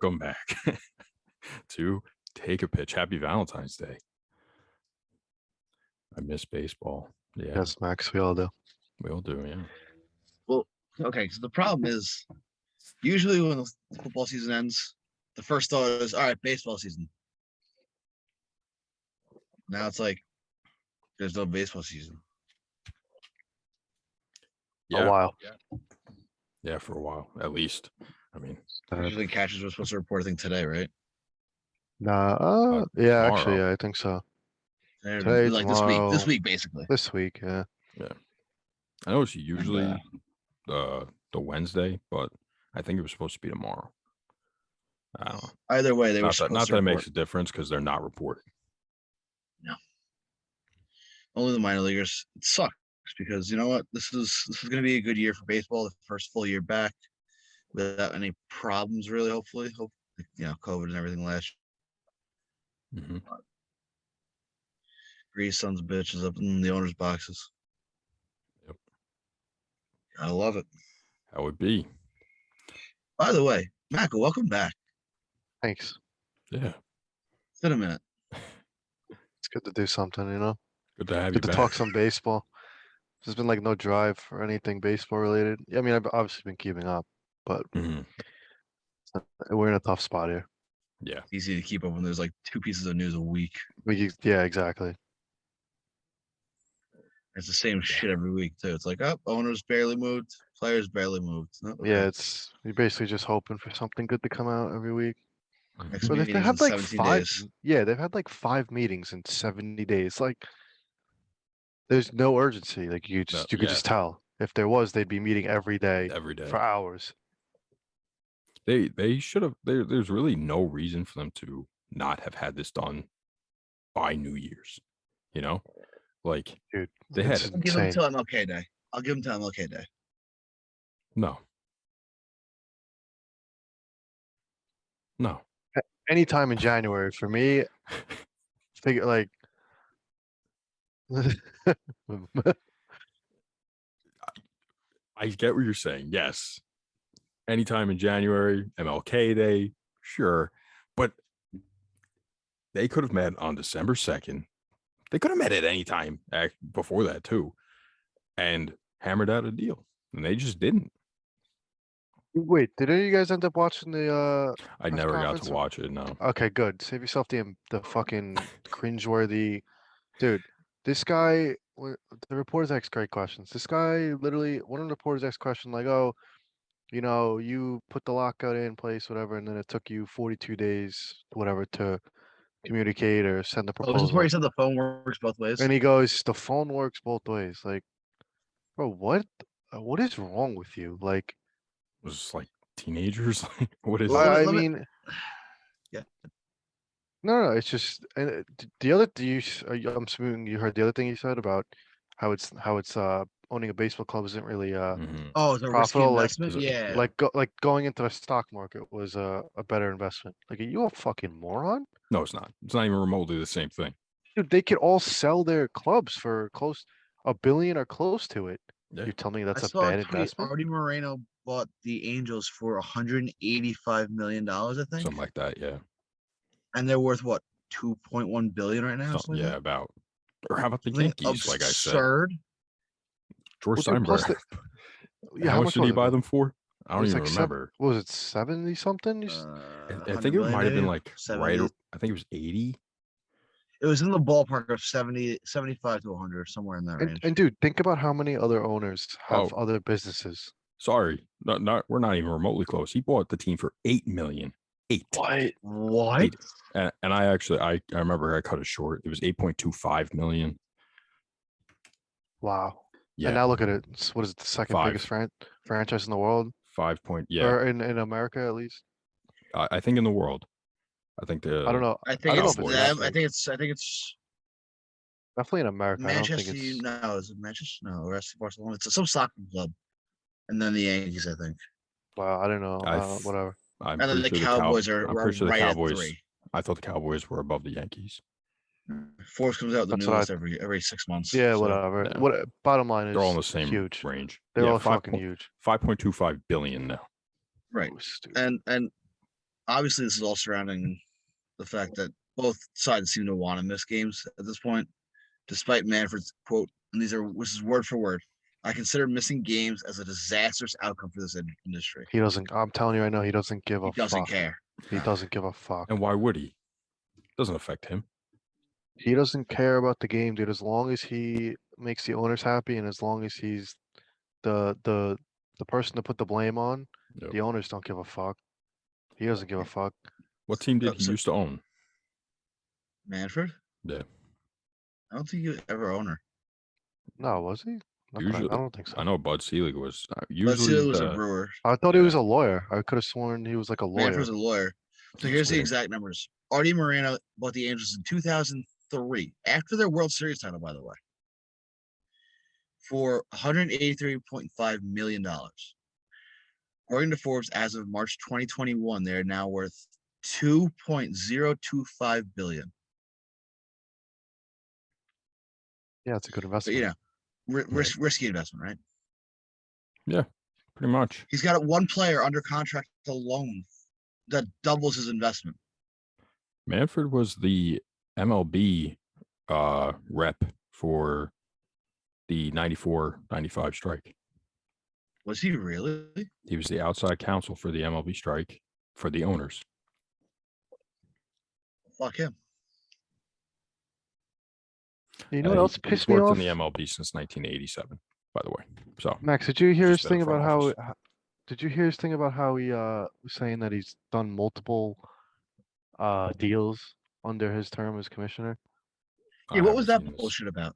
welcome back to Take a Pitch. Happy Valentine's Day. I miss baseball. Yeah. Yes, Max, we all do. We all do, yeah. Well, okay, so the problem is usually when the football season ends, the first thought is, all right, baseball season. Now it's like there's no baseball season. Yeah. A while. Yeah, for a while, at least. I mean, Usually catchers were supposed to report a thing today, right? Nah, yeah, actually, tomorrow. yeah, I think so. Today, like tomorrow, this week, basically. This week, yeah. Yeah. I know it's usually the Wednesday, but I think it was supposed to be tomorrow. I don't know. Either way, they were Not supposed that to it makes report. a difference because they're not reporting. No. Only the minor leaguers. It sucks because you know what? This is going to be a good year for baseball. The first full year back without any problems, really. Hopefully, COVID and everything last year. Mm-hmm. Grease sons of bitches up in the owners' boxes. Yep. I love it. How would be? By the way, Macca, welcome back. Thanks. Yeah. It's been a minute. It's good to do something, you know? Good to have you Good to back. talk some baseball. There's been like no drive or anything baseball related. I mean, I've obviously been keeping up, but we're in a tough spot here. Yeah. It's easy to keep up when there's like 2 pieces of news a week. Yeah, exactly. It's the same shit every week too. It's like, owners barely moved, players barely moved. Yeah, you're basically just hoping for something good to come out every week. Next But they meeting's in had like 17 5. days. Yeah, they've had like 5 meetings in 70 days. Like, there's no urgency. Like you could just tell. If there was, they'd be meeting every day for hours. They should have. There's really no reason for them to not have had this done by New Year's. You know, like, dude, they had. I'll give them until MLK Day. I'll give them till MLK Day. No. Anytime in January for me. Figure like. I get what you're saying. Yes. Anytime in January, MLK Day, sure. But they could have met on December 2nd. They could have met at any time before that, too, and hammered out a deal. And they just didn't. Wait, did any of you guys end up watching the I never got to watch it, no. Okay, good. Save yourself the fucking cringeworthy. Dude, this guy, the reporters ask great questions. This guy literally, one of the reporters asked question like, oh, you know, you put the lockout in place, whatever, and then it took you 42 days, whatever, to communicate or send the proposal. Oh, this is where he said the phone works both ways? And he goes, the phone works both ways. Like, bro, what is wrong with you? Like, it was like teenagers. What is I that? mean, yeah. No, it's just the other. I'm assuming you heard the other thing he said about how it's owning a baseball club isn't really oh, it's a risky profitable. investment. Yeah, like going into the stock market was a better investment. Like, are you a fucking moron? No, it's not. It's not even remotely the same thing. Dude, they could all sell their clubs for close $1 billion or close to it. Yeah. You're telling me that's a bad investment? Artie Moreno bought the Angels for $185 million, I think. Something like that, yeah. And they're worth what, 2.1 billion right now? Yeah, about. Or how about the Yankees? Like I said, absurd. George Steinbrenner. How much did he buy them for? I don't even remember. What was it, 70 something? I think it might have been like 70. Right. I think it was 80. It was in the ballpark of 70, 75 to 100, somewhere in that range. And dude, think about how many other owners have other businesses. Sorry, we're not even remotely close. He bought the team for $8 million. What? 8. And I remember I cut it short. It was 8.25 million. Wow. Yeah. And now look at it. What is it? The second biggest franchise in the world? 5. Or in America at least. I think in the world. I think I don't know. I think it's definitely in America. Manchester. I don't think it's... No, is it Manchester? No, the rest of Barcelona. It's some soccer club, and then the Yankees. I think. Wow, I don't know. Whatever. And then the Cowboys are right at 3. I thought the Cowboys were above the Yankees. Forbes comes out the news every 6 months. Yeah, whatever. Yeah. What bottom line is they're all in the same huge range. They're all fucking huge. 5.25 billion now. Right. Oh, and obviously this is all surrounding the fact that both sides seem to want to miss games at this point, despite Manfred's quote, and this is word for word. I consider missing games as a disastrous outcome for this industry. He doesn't. I'm telling you right now, he doesn't give a He doesn't fuck. care. He doesn't give a fuck. And why would he? Doesn't affect him. He doesn't care about the game, dude. As long as he makes the owners happy, and as long as he's the person to put the blame on, Yep. the owners don't give a fuck. He doesn't give a fuck. What team did he So- used to own? Manfred? Yeah. I don't think he was ever owner. No, was he? Not that Usually, I don't think so. I know Bud Selig was But usually Selig was a the- brewer. I thought he was Yeah. a lawyer. I could have sworn he was like a lawyer. Manfred was a lawyer. So That's here's the weird. exact numbers. Artie Moreno bought the Angels in 2003, after their World Series title, by the way, for $183.5 million. According to Forbes, as of March 2021, they're now worth $2.025 billion. Yeah, it's a good But investment. risky investment, right? pretty much. He's got one player under contract alone that doubles his investment. Manfred was the MLB rep for the 94-95 strike. Was he really? He was the outside counsel for the MLB strike for the owners. Fuck him. You know what else He's pissed me worked off? in the MLB since 1987, by the way. So Max, did you hear his Just been thing in front about office. Did you hear his thing about how he was saying that he's done multiple deals under his term as commissioner? I Yeah, what was that haven't seen this. bullshit about?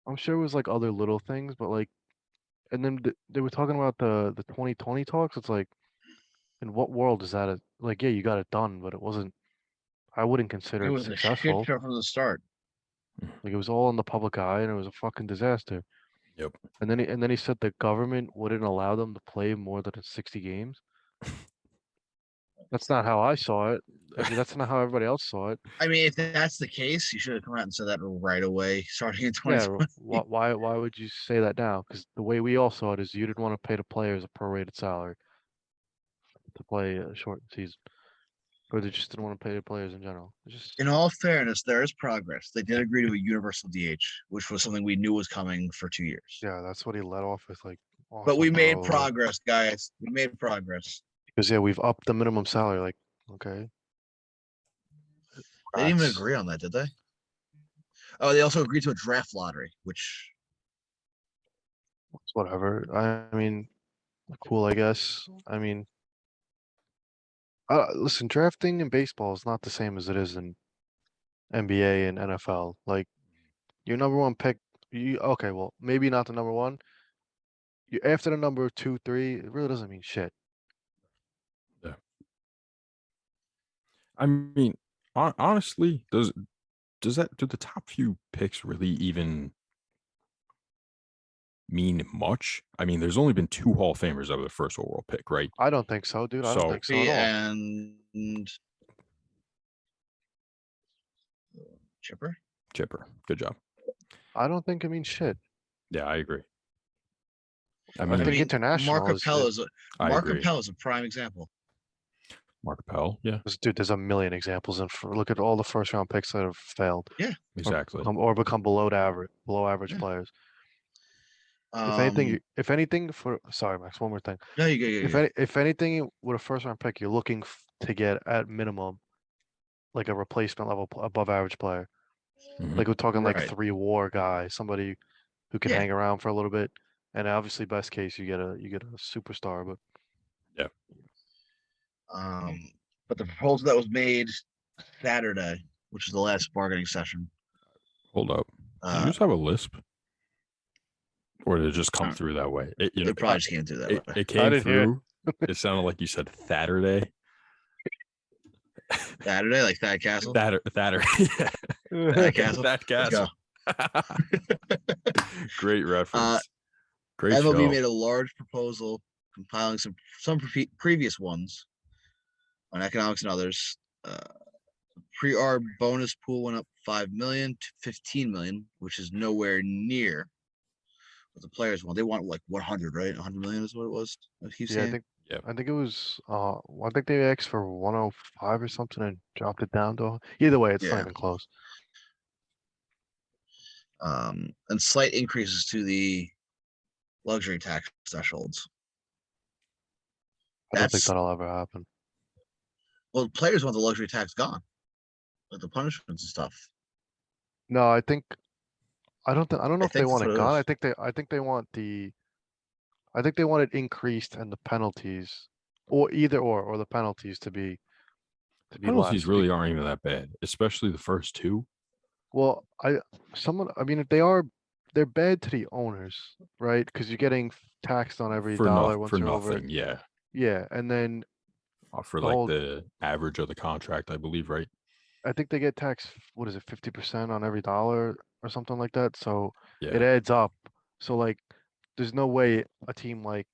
I'm sure it was like other little things, but like, and then they were talking about the 2020 talks. It's like, in what world is that? Like, yeah, you got it done, but it wasn't. I wouldn't consider It it was a shit successful. show from the start. Like, it was all in the public eye, and it was a fucking disaster. Yep. And then he said the government wouldn't allow them to play more than 60 games. That's not how I saw it. I mean, that's not how everybody else saw it. I mean, if that's the case, you should have come out and said that right away, starting in Yeah, 2020. why would you say that now? Because the way we all saw it is you didn't want to pay the players a prorated salary to play a short season, or they just didn't want to pay the players in general. It's just In all fairness, there is progress. They did agree to a universal DH, which was something we knew was coming for 2 years. yeah, that's what he led off with. Like, But we awesome, made bro. progress, guys. We made progress. Because yeah, we've upped the minimum salary. Like, okay, They didn't even Congrats. agree on that, did they? Oh, they also agreed to a draft lottery, which It's whatever. I mean, cool, I guess. I mean, listen, drafting in baseball is not the same as it is in NBA and NFL. Like, your number one pick, okay, well, maybe not the number one. You after the number 2, 3, it really doesn't mean shit. I mean, honestly, do the top few picks really even mean much? I mean, there's only been 2 Hall of Famers over the first overall pick, right? I don't think so, dude. I don't So- think so at all. and Chipper. Chipper, good job. I don't think it means shit. Yeah, I agree. I I mean, think international Mark is- Capella is I Mark agree. Capella is a prime example. Mark Appel, yeah, Dude, there's a million examples, and look at all the first round picks that have failed exactly. or become below average Yeah. players. Um, If anything, sorry, Max, one more thing. no, you go. If anything, with a first round pick, you're looking to get at minimum like a replacement level above average player. Mhm. Like we're talking like Right. 3 WAR guy, somebody who can Yeah. hang around for a little bit. And obviously, best case, you get a superstar. But But the proposal that was made Saturday, which is the last bargaining session, Hold up. Do you uh, just have a lisp? Or did it just come Uh, through that way? It, they probably just can't do that. way. it came didn't hear it. through. It sounded like you said Saturday. Saturday, like Thad Castle. Thatter. Yeah. Thad Castle. That Let's go. Castle. Great reference. Great MLB show. made a large proposal compiling some previous ones on economics and others. Pre-arb bonus pool went up 5 million to 15 million, which is nowhere near what the players want. They want like 100, right? 100 million is what it was. I keep yeah, I saying. think I think it was, I think they asked for 105 or something and dropped it down to, either way, it's not Yeah. even close. And slight increases to the luxury tax thresholds. I don't think That's that'll ever happen. well, players want the luxury tax gone, like the punishments and stuff. No, I don't know I if they think that's want what it it gone. is. I think they want I think they want it increased and the penalties, or either or the penalties to be Penalties less. really aren't even that bad, especially the first two. Well, I mean, if they're bad to the owners, right? Because you're getting taxed on every dollar once For you're over it. nothing. Yeah. Yeah, and then For the like whole, the average of the contract, I believe, right? I think they get taxed, what is it, 50% on every dollar or something like that. So it Yeah. adds up. So like, there's no way a team like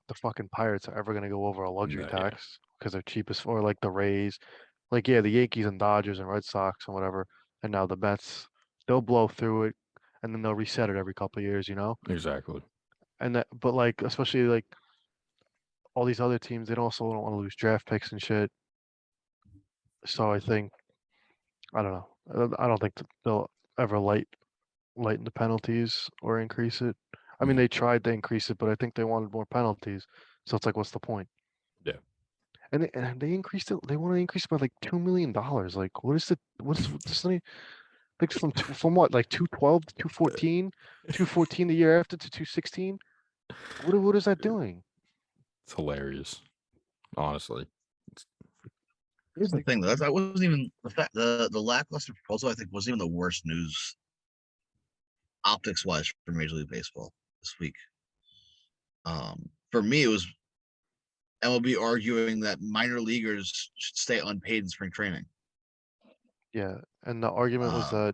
the fucking Pirates are ever gonna go over a luxury No, yeah. tax because they're cheapest, or like the Rays. Like, yeah, the Yankees and Dodgers and Red Sox and whatever, and now the Mets, they'll blow through it, and then they'll reset it every couple of years, you know? Exactly. And that, but like, especially like all these other teams, they also don't want to lose draft picks and shit. So I think, I don't know. I don't think they'll ever lighten the penalties or increase it. I mean, Mhm. they tried to increase it, but I think they wanted more penalties. So it's like, what's the point? Yeah. And they increased it. They want to increase it by like $2 million. Like, what's this? Like from what, like 212 to 214, 214 the year after to 216. What is that doing? It's hilarious. Honestly. Here's the Like, thing, though. That wasn't even the fact. The lackluster proposal, I think, wasn't even the worst news optics wise for Major League Baseball this week. For me, it was MLB arguing that minor leaguers should stay unpaid in spring training. yeah, and the argument was Um,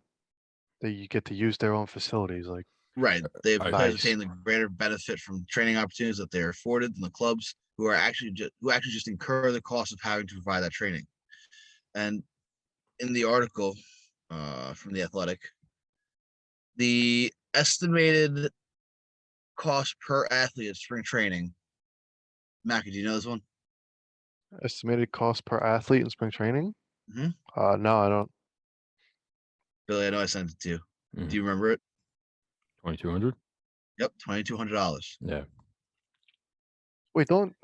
that you get to use their own facilities. Like, right, the I, players nice. obtain the greater benefit from training opportunities that they're afforded than the clubs who actually just incur the cost of having to provide that training. And in the article from the Athletic, the estimated cost per athlete at spring training. Macca, do you know this one? Estimated cost per athlete in spring training? Mhm. No, I don't. Billy, I know I sent it to you. Mhm. Do you remember it? 2,200. Yep, $2,200. Yeah. Wait, don't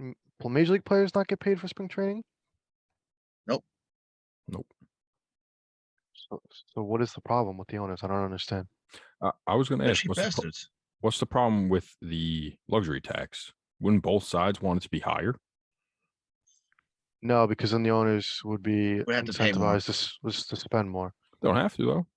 Major League players not get paid for spring training? Nope. Nope. So what is the problem with the owners? I don't understand. I was going to They're ask, cheap bastards. what's the problem with the luxury tax? Wouldn't both sides want it to be higher? No, because then the owners would be We have to pay more. incentivized to spend more. They don't have to though.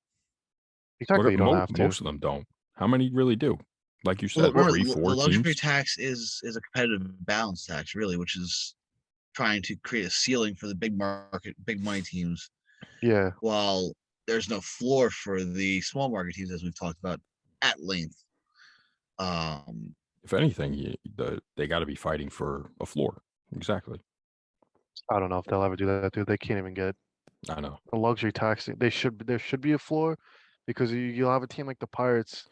Exactly, you don't have to. Most of them don't. How many really do? Like you Well, said, remember, three, the four luxury teams. tax is a competitive balance tax, really, which is trying to create a ceiling for the big market, big money teams, Yeah, while there's no floor for the small market teams, as we've talked about at length. If anything, they got to be fighting for a floor. Exactly. I don't know if they'll ever do that, dude. They can't even get I know. a luxury tax. There should be a floor, because you'll have a team like the Pirates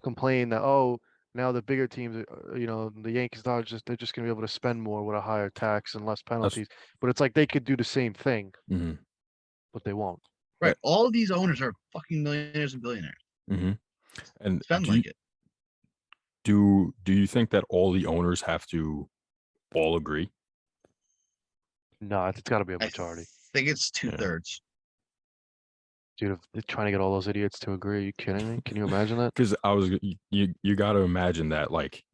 complain that, oh, now the bigger teams, the Yankees, Dodgers, they're just gonna be able to spend more with a higher tax and less That's penalties. But it's like they could do the same thing, mhm. but they won't. Right. All of these owners are fucking millionaires and billionaires. Mhm. And Spend like it. do you think that all the owners have to all agree? No, it's got to be a I majority, think it's Yeah. 2/3. dude. If they're trying to get all those idiots to agree, are you kidding me? Can you imagine that? Because I was you got to imagine that, like,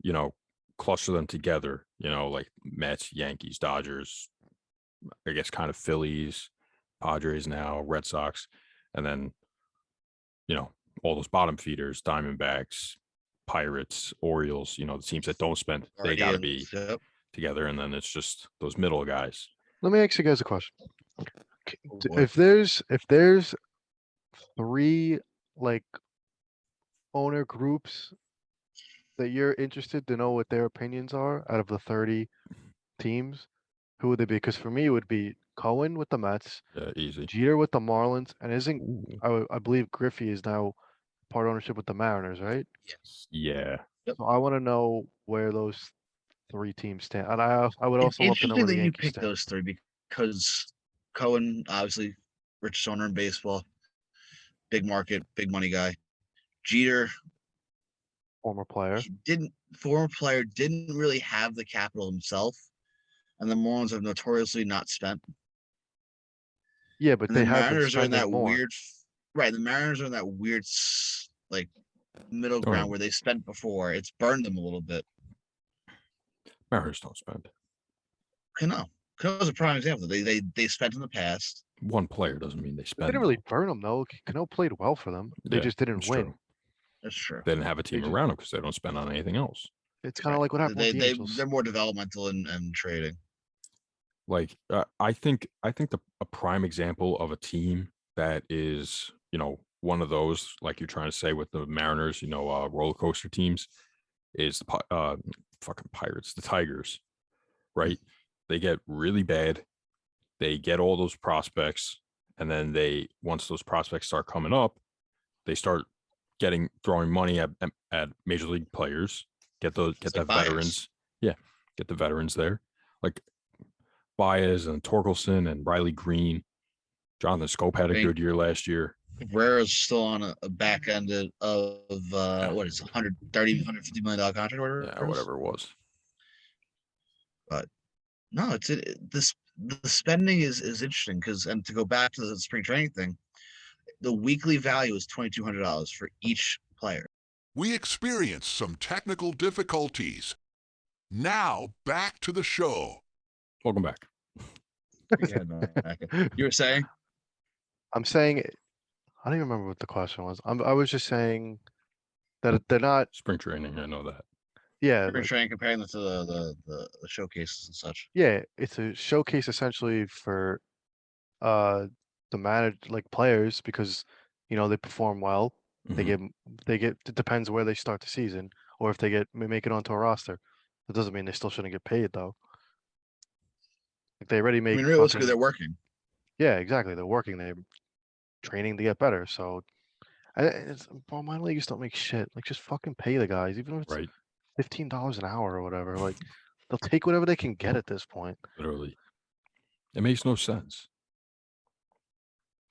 cluster them together. Like Mets, Yankees, Dodgers. I guess kind of Phillies, Padres now, Red Sox, and then all those bottom feeders, Diamondbacks, Pirates, Orioles. The teams that don't spend, they got to be Guardians, yep. together, and then it's just those middle guys. Let me ask you guys a question. Oh, boy. If there's 3 like owner groups that you're interested to know what their opinions are out of the 30 teams, who would they be? Because for me, it would be Cohen with the Mets, Easy. Jeter with the Marlins, and Ooh. I believe Griffey is now part ownership with the Mariners, right? Yes. Yeah. So I want to know where those 3 teams stand. And I would also love to know Interesting where the that you Yankees picked stand. those 3 because Cohen, obviously, richest owner in baseball, big market, big money guy. Jeter, Former player. former player, didn't really have the capital himself, and the Marlins have notoriously not spent. Yeah, but And they the have been Mariners are in spending that more. weird, right? The Mariners are in that weird, like, middle ground Oh. where they spent before. It's burned them a little bit. Mariners don't spend. Cano is a prime example. They spent in the past. One player doesn't mean they They spend. didn't really though. burn them though. Cano played well for them. They Yeah, just didn't it's win. true. That's true. They didn't have a team just- around them because they don't spend on anything else. It's kind of like what happened with the Angels. They're more developmental and trading. Like I think a prime example of a team that is, one of those, like you're trying to say with the Mariners, roller coaster teams, is the fucking Pirates, the Tigers, right? They get really bad. They get all those prospects, and then once those prospects start coming up, they start throwing money at major league players. Get the veterans. Yeah, get the veterans there. Like Baez and Torkelson and Riley Green. Jonathan Scope had a good year last year. Cabrera's still on a back end of what is it, $130, $150 million contract or whatever. Yeah, whatever it was. But no, the spending is interesting and to go back to the spring training thing, the weekly value is $2,200 for each player. We experienced some technical difficulties. Now back to the show. Welcome back. You were saying? I'm saying, I don't even remember what the question was. I was just saying that they're not. Spring training, I know that. Yeah, Spring training, comparing them to the showcases and such. yeah, it's a showcase essentially for the players because they perform well. Mhm. They get it depends where they start the season or if they make it onto a roster. That doesn't mean they still shouldn't get paid though. Like they already I make. mean, realistically, they're working. Yeah, exactly. They're working. They're training to get better. So, minor leagues don't make shit. Like just fucking pay the guys, even if it's Right. $15 an hour or whatever. Like they'll take whatever they can get at this point. Literally. It makes no sense.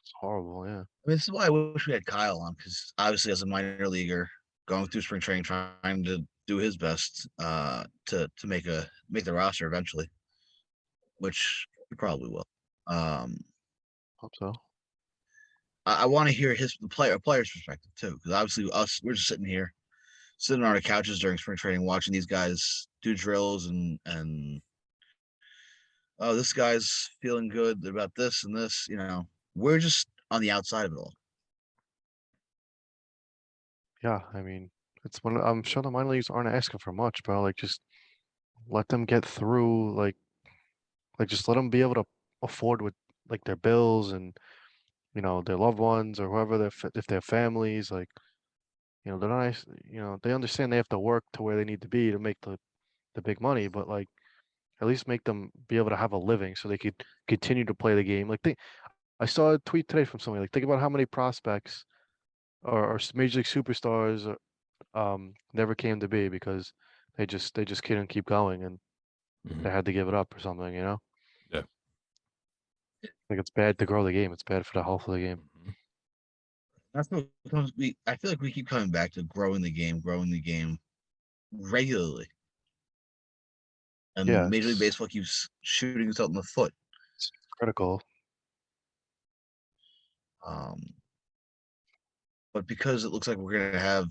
It's horrible. Yeah. I mean, this is why I wish we had Kyle on, because obviously, as a minor leaguer, going through spring training, trying to do his best to make the roster eventually, which he probably will. Hope so. I want to hear the player's perspective too, because obviously we're just sitting on our couches during spring training, watching these guys do drills and oh, this guy's feeling good about this and this. We're just on the outside of it all. Yeah, I mean, I'm sure the minor leagues aren't asking for much, bro. Like, just let them get through. Like just let them be able to afford with like their bills and their loved ones or whoever if their families. Like, they're nice. They understand they have to work to where they need to be to make the big money, but like at least make them be able to have a living so they could continue to play the game. Like I saw a tweet today from somebody. Like, think about how many prospects or major league superstars never came to be because they just couldn't keep going and they had to give it up or something, Yeah. Like it's bad to grow the game. It's bad for the health of the game. Mhm. That's what I feel like we keep coming back to growing the game regularly. And Yeah, Major League Baseball keeps shooting itself in the foot. it's critical. But because it looks like we're going to have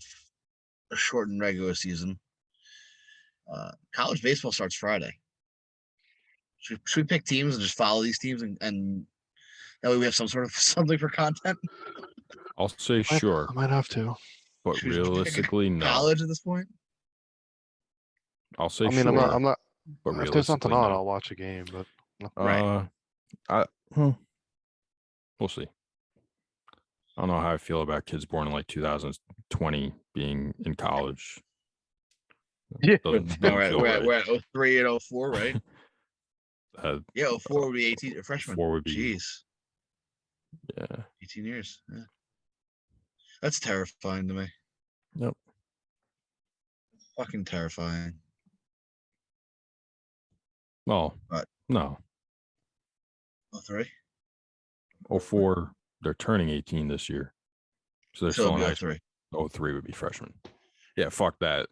a shortened regular season, college baseball starts Friday. Should we pick teams and just follow these teams and that way we have some sort of something for content? I'll say sure, I might have to. but Should we just pick realistically, no. college at this point? I'll say I mean, sure. I'm not. But If there's something realistically, on, no. I'll watch a game. But Right. We'll see. I don't know how I feel about kids born in like 2020 being in college. Yeah. Doesn't All right, feel we're at 03 and 04, right? Yeah, 04 would be 18 freshman. 4 would be, Jeez, yeah. 18 years. Yeah. That's terrifying to me. Yep. Fucking terrifying. No, What? no. 03? 04, they're turning 18 this year. So they're So still it'll in be high school. 03. 03 would be freshmen. Yeah, fuck that.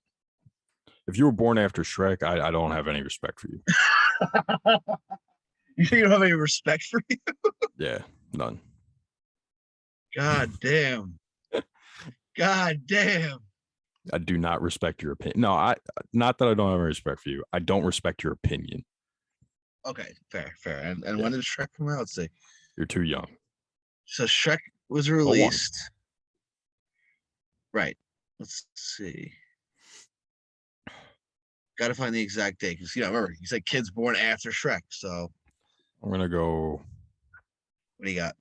If you were born after Shrek, I don't have any respect for you. You think you don't have any respect for you? Yeah, none. God damn. God damn. I do not respect your opinion. No, not that I don't have any respect for you. I don't respect your opinion. Okay, fair. And Yeah. when did Shrek come out? Let's see. You're too young. So Shrek was 01. released. Right. Let's see. Got to find the exact date because remember he said kids born after Shrek. So I'm gonna go. what do you got?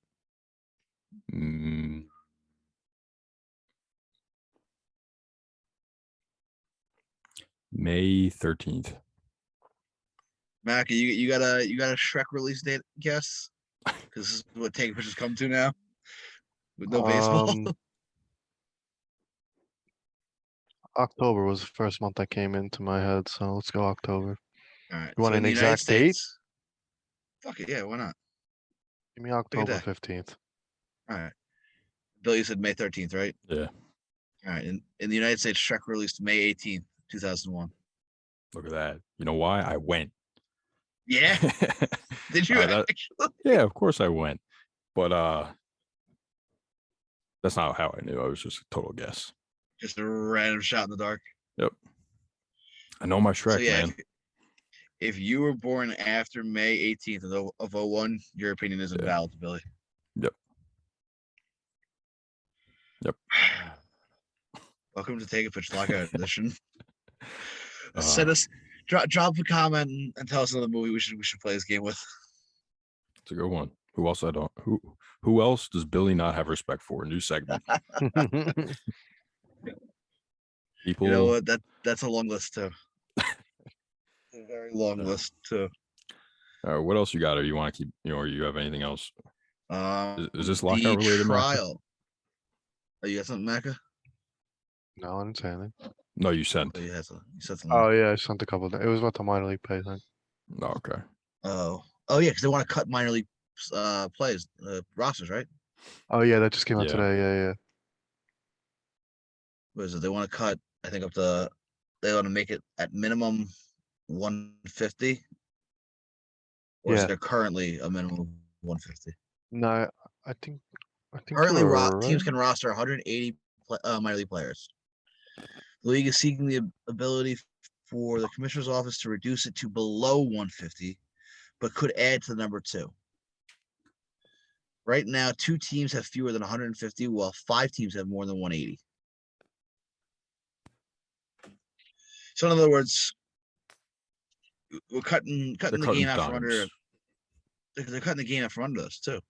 May 13th. Macca, you got a Shrek release date guess? Because this is what Take Pictures come to now with no baseball. October was the first month that came into my head, so let's go October. All right. You want so an in the United exact date? States, fuck it, yeah, why not? Give me October day. 15th. All right. Bill, you said May 13th, right? Yeah. All right. In the United States, Shrek released May 18th, 2001. Look at that. You know why? I went. Yeah. Did you actually? Yeah, of course I went. But that's not how I knew. I was just a total guess. Just a random shot in the dark. Yep. I know my Shrek, So yeah, man. if you were born after May 18th of 01, your opinion is invalid, Billy. Yep. Welcome to Take a Pitch Lockout Edition. Send us drop a comment and tell us another movie we should play this game with. It's a good one. Who else who else does Billy not have respect for? New segment. People, you know what? That's a long list too. A very long list too. What else you got? Or you want to keep? Or you have anything else? Is this lockout the related? trial? Oh, you got something, Macca? No, I didn't say anything. No, you sent. Oh, you said something. Oh yeah, I sent a couple. It was about the minor league pay thing. Oh, okay. Oh yeah, because they want to cut minor league plays rosters, right? Oh yeah, that just came out Yeah. today. Yeah. What is it? They want to cut. I think they want to make it at minimum 150. Or is Yeah. there currently a minimum of 150? No, I think Currently, you were teams right. can roster 180 minor league players. The league is seeking the ability for the commissioner's office to reduce it to below 150, but could add to the number 2. Right now, 2 teams have fewer than 150, while 5 teams have more than 180. So, in other words, we're cutting the game out from under. They're cutting the game out from under us too.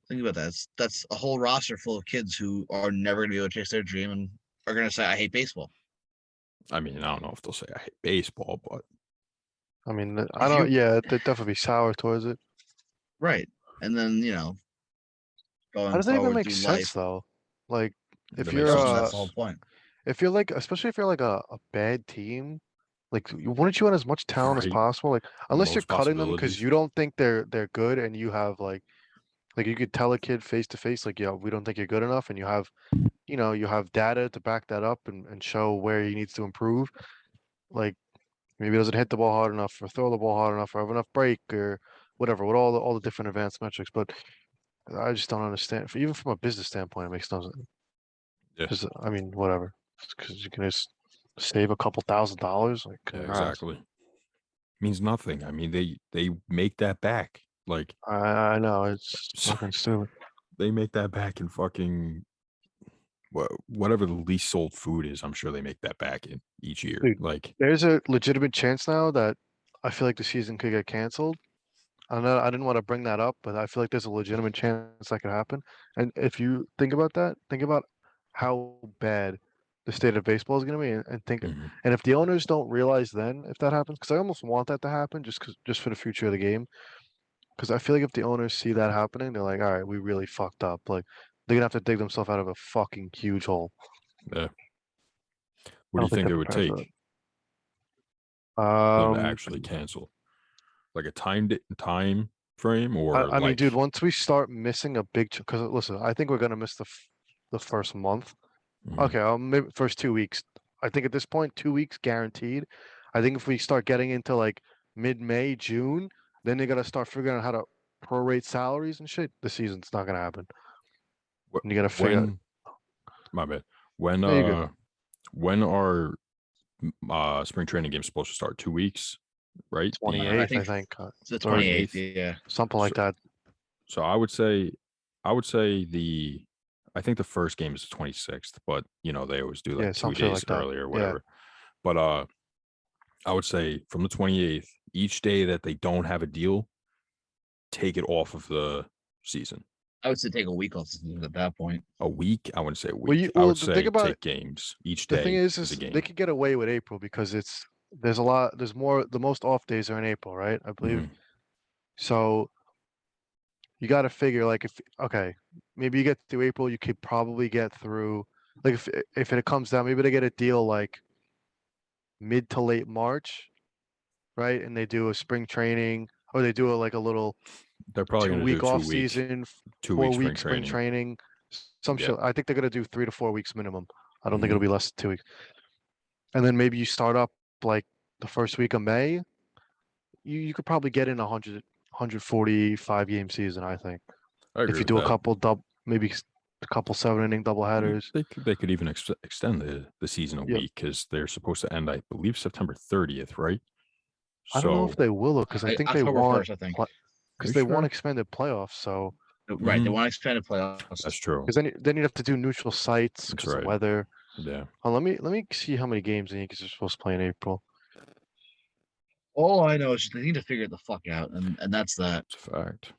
Think about that. That's a whole roster full of kids who are never going to be able to chase their dream and are going to say, "I hate baseball." I mean, I don't know if they'll say I hate baseball, but I mean, I don't. Yeah, they'd definitely be sour towards it. Right, and then going How does that even forward make through sense life. though? Like, if That you're makes sense. That's the whole point. if you're like, especially if you're like a bad team, like wouldn't you want as much talent as Right. possible? Like, unless you're Most cutting them because possibilities. you don't think they're good, and you have like you could tell a kid face to face, like, yeah, we don't think you're good enough, and you have data to back that up and show where he needs to improve. Like, maybe he doesn't hit the ball hard enough, or throw the ball hard enough, or have enough break, or whatever, with all the different advanced metrics. But I just don't understand. Even from a business standpoint, it makes no sense. Yeah. Because I mean, whatever. Because you can just save a couple $1,000s. Like, Yeah, congrats. exactly. Means nothing. I mean, they make that back. Like, I know it's fucking stupid. they make that back in fucking whatever the least sold food is. I'm sure they make that back in each year. Dude. Like, There's a legitimate chance now that I feel like the season could get canceled. I know I didn't want to bring that up, but I feel like there's a legitimate chance that could happen. And if you think about that, think about how bad the state of baseball is going to be, and think, mhm. and if the owners don't realize then if that happens, because I almost want that to happen just for the future of the game. Because I feel like if the owners see that happening, they're like, all right, we really fucked up. Like, they're gonna have to dig themselves out of a fucking huge hole. Yeah. I What do don't you think they're it would prepared take for for them that. to actually cancel? like a time frame or I mean, dude, like once we start missing a big, because listen, I think we're gonna miss the first month. Mhm. Okay, maybe first 2 weeks. I think at this point, 2 weeks guaranteed. I think if we start getting into like mid-May, June, then they gotta start figuring out how to prorate salaries and shit. The season's not gonna happen. wh- And you gotta figure out. when my bad. When There you go. when are spring training games supposed to start? 2 weeks, right? The 28th, I think think, It's the or 28th. 28th. Yeah. something like that. So I would say I think the first game is the 26th, but you know, they always do Yeah, like 2 some shit days like that. early or Yeah. whatever. But I would say from the 28th, each day that they don't have a deal, take it off of the season. I would say take a week off at that point. A week? I wouldn't say a Well, week. I would the thing say about take games. Each the day thing is is a game. they could get away with April because there's more. The most off days are in April, right? I believe. Mhm. So you got to figure like okay, maybe you get through April, you could probably get through like if it comes down, maybe they get a deal like mid to late March, right? And they do a spring training or they do like a little They're probably going to do 2 week off 2 week, season, 2 week 4 week spring spring training. training, some Yeah. shit. I think they're gonna do 3 to 4 weeks minimum. I don't think Mhm. it'll be less than 2 weeks. And then maybe you start up like the first week of May. You could probably get in 145 game season, I think. I If agree you with do a that. couple maybe a couple 7 inning double headers. They could even extend the season a Yeah. week because they're supposed to end, I believe, September 30th, right? I don't know if So they will because I think they October want 1st, I think. Are because you they want sure? expanded playoffs. So Right. They Mhm. want expanded playoffs. That's true. because then you'd have to do neutral sites That's because of right. weather. Yeah. Oh, let me see how many games the Yankees are supposed to play in April. All I know is they need to figure it the fuck out, and that's that. It's a fact.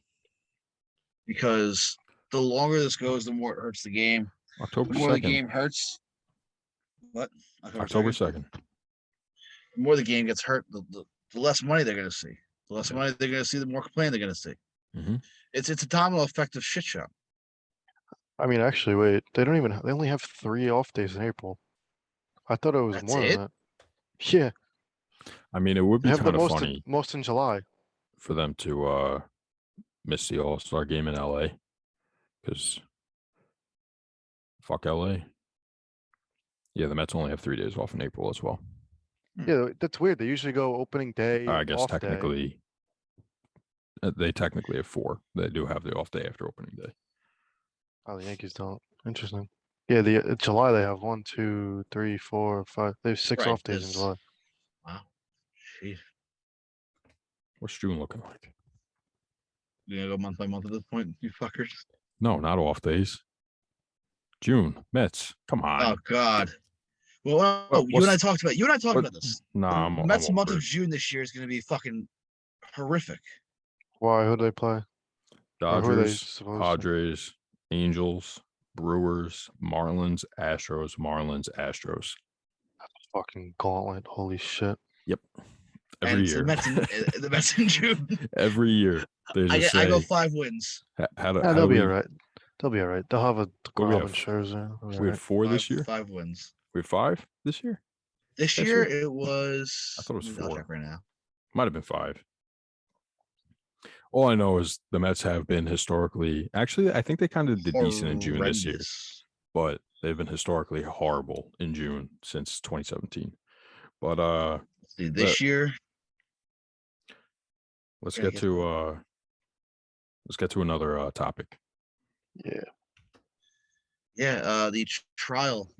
Because the longer this goes, the more it hurts the game. October The more the 2nd. game hurts. What? October 2nd. The more the game gets hurt, the less money they're going to see. The less money they're going to see, the more complaint they're going to see. Mhm. It's a domino effect of shit show. I mean, actually, wait, they only have 3 off days in April. I thought it was That's more it? than that. Yeah, I mean, it would they be have the kind of funny most in July. for them to miss the All-Star game in LA because fuck LA. Yeah, the Mets only have 3 days off in April as well. Yeah, that's weird. They usually go opening day, I guess off day. technically they technically have 4. They do have the off day after opening day. Oh, the Yankees don't. Interesting. Yeah, the July they have 1, 2, 3, 4, 5. They have 6 Right, off days in this- July. Wow. Jeez. What's June looking like? You gonna go month by month at this point, you fuckers? No, not off days. June, Mets. Come on. Oh God. Well, What- you and I what's- talked about this. Nah, The I'm Mets month over of it. June this year is going to be fucking horrific. Why? Who do they play? Or who are they Dodgers, supposed to? Padres, Angels, Brewers, Marlins, Astros, Marlins, Astros. Fucking gauntlet. Holy shit. Yep. And Every it's year. the Mets in June. Every year. They just I go say, 5 wins. how do They'll be we, alright. They'll be alright. They'll have a What we Glove and have? Scherzer. They'll be we had alright. 4 this year? 5 wins. We had 5 this year? This Last year year? it was. I thought it was I'll 4. check right now. Might have been 5. All I know is the Mets have been historically, actually, I think they kind of did decent in June this year, Horrendous. but they've been historically horrible in June since 2017. But Let's see, this year. let's Yeah, I get guess- to another topic. Yeah. Yeah, the trial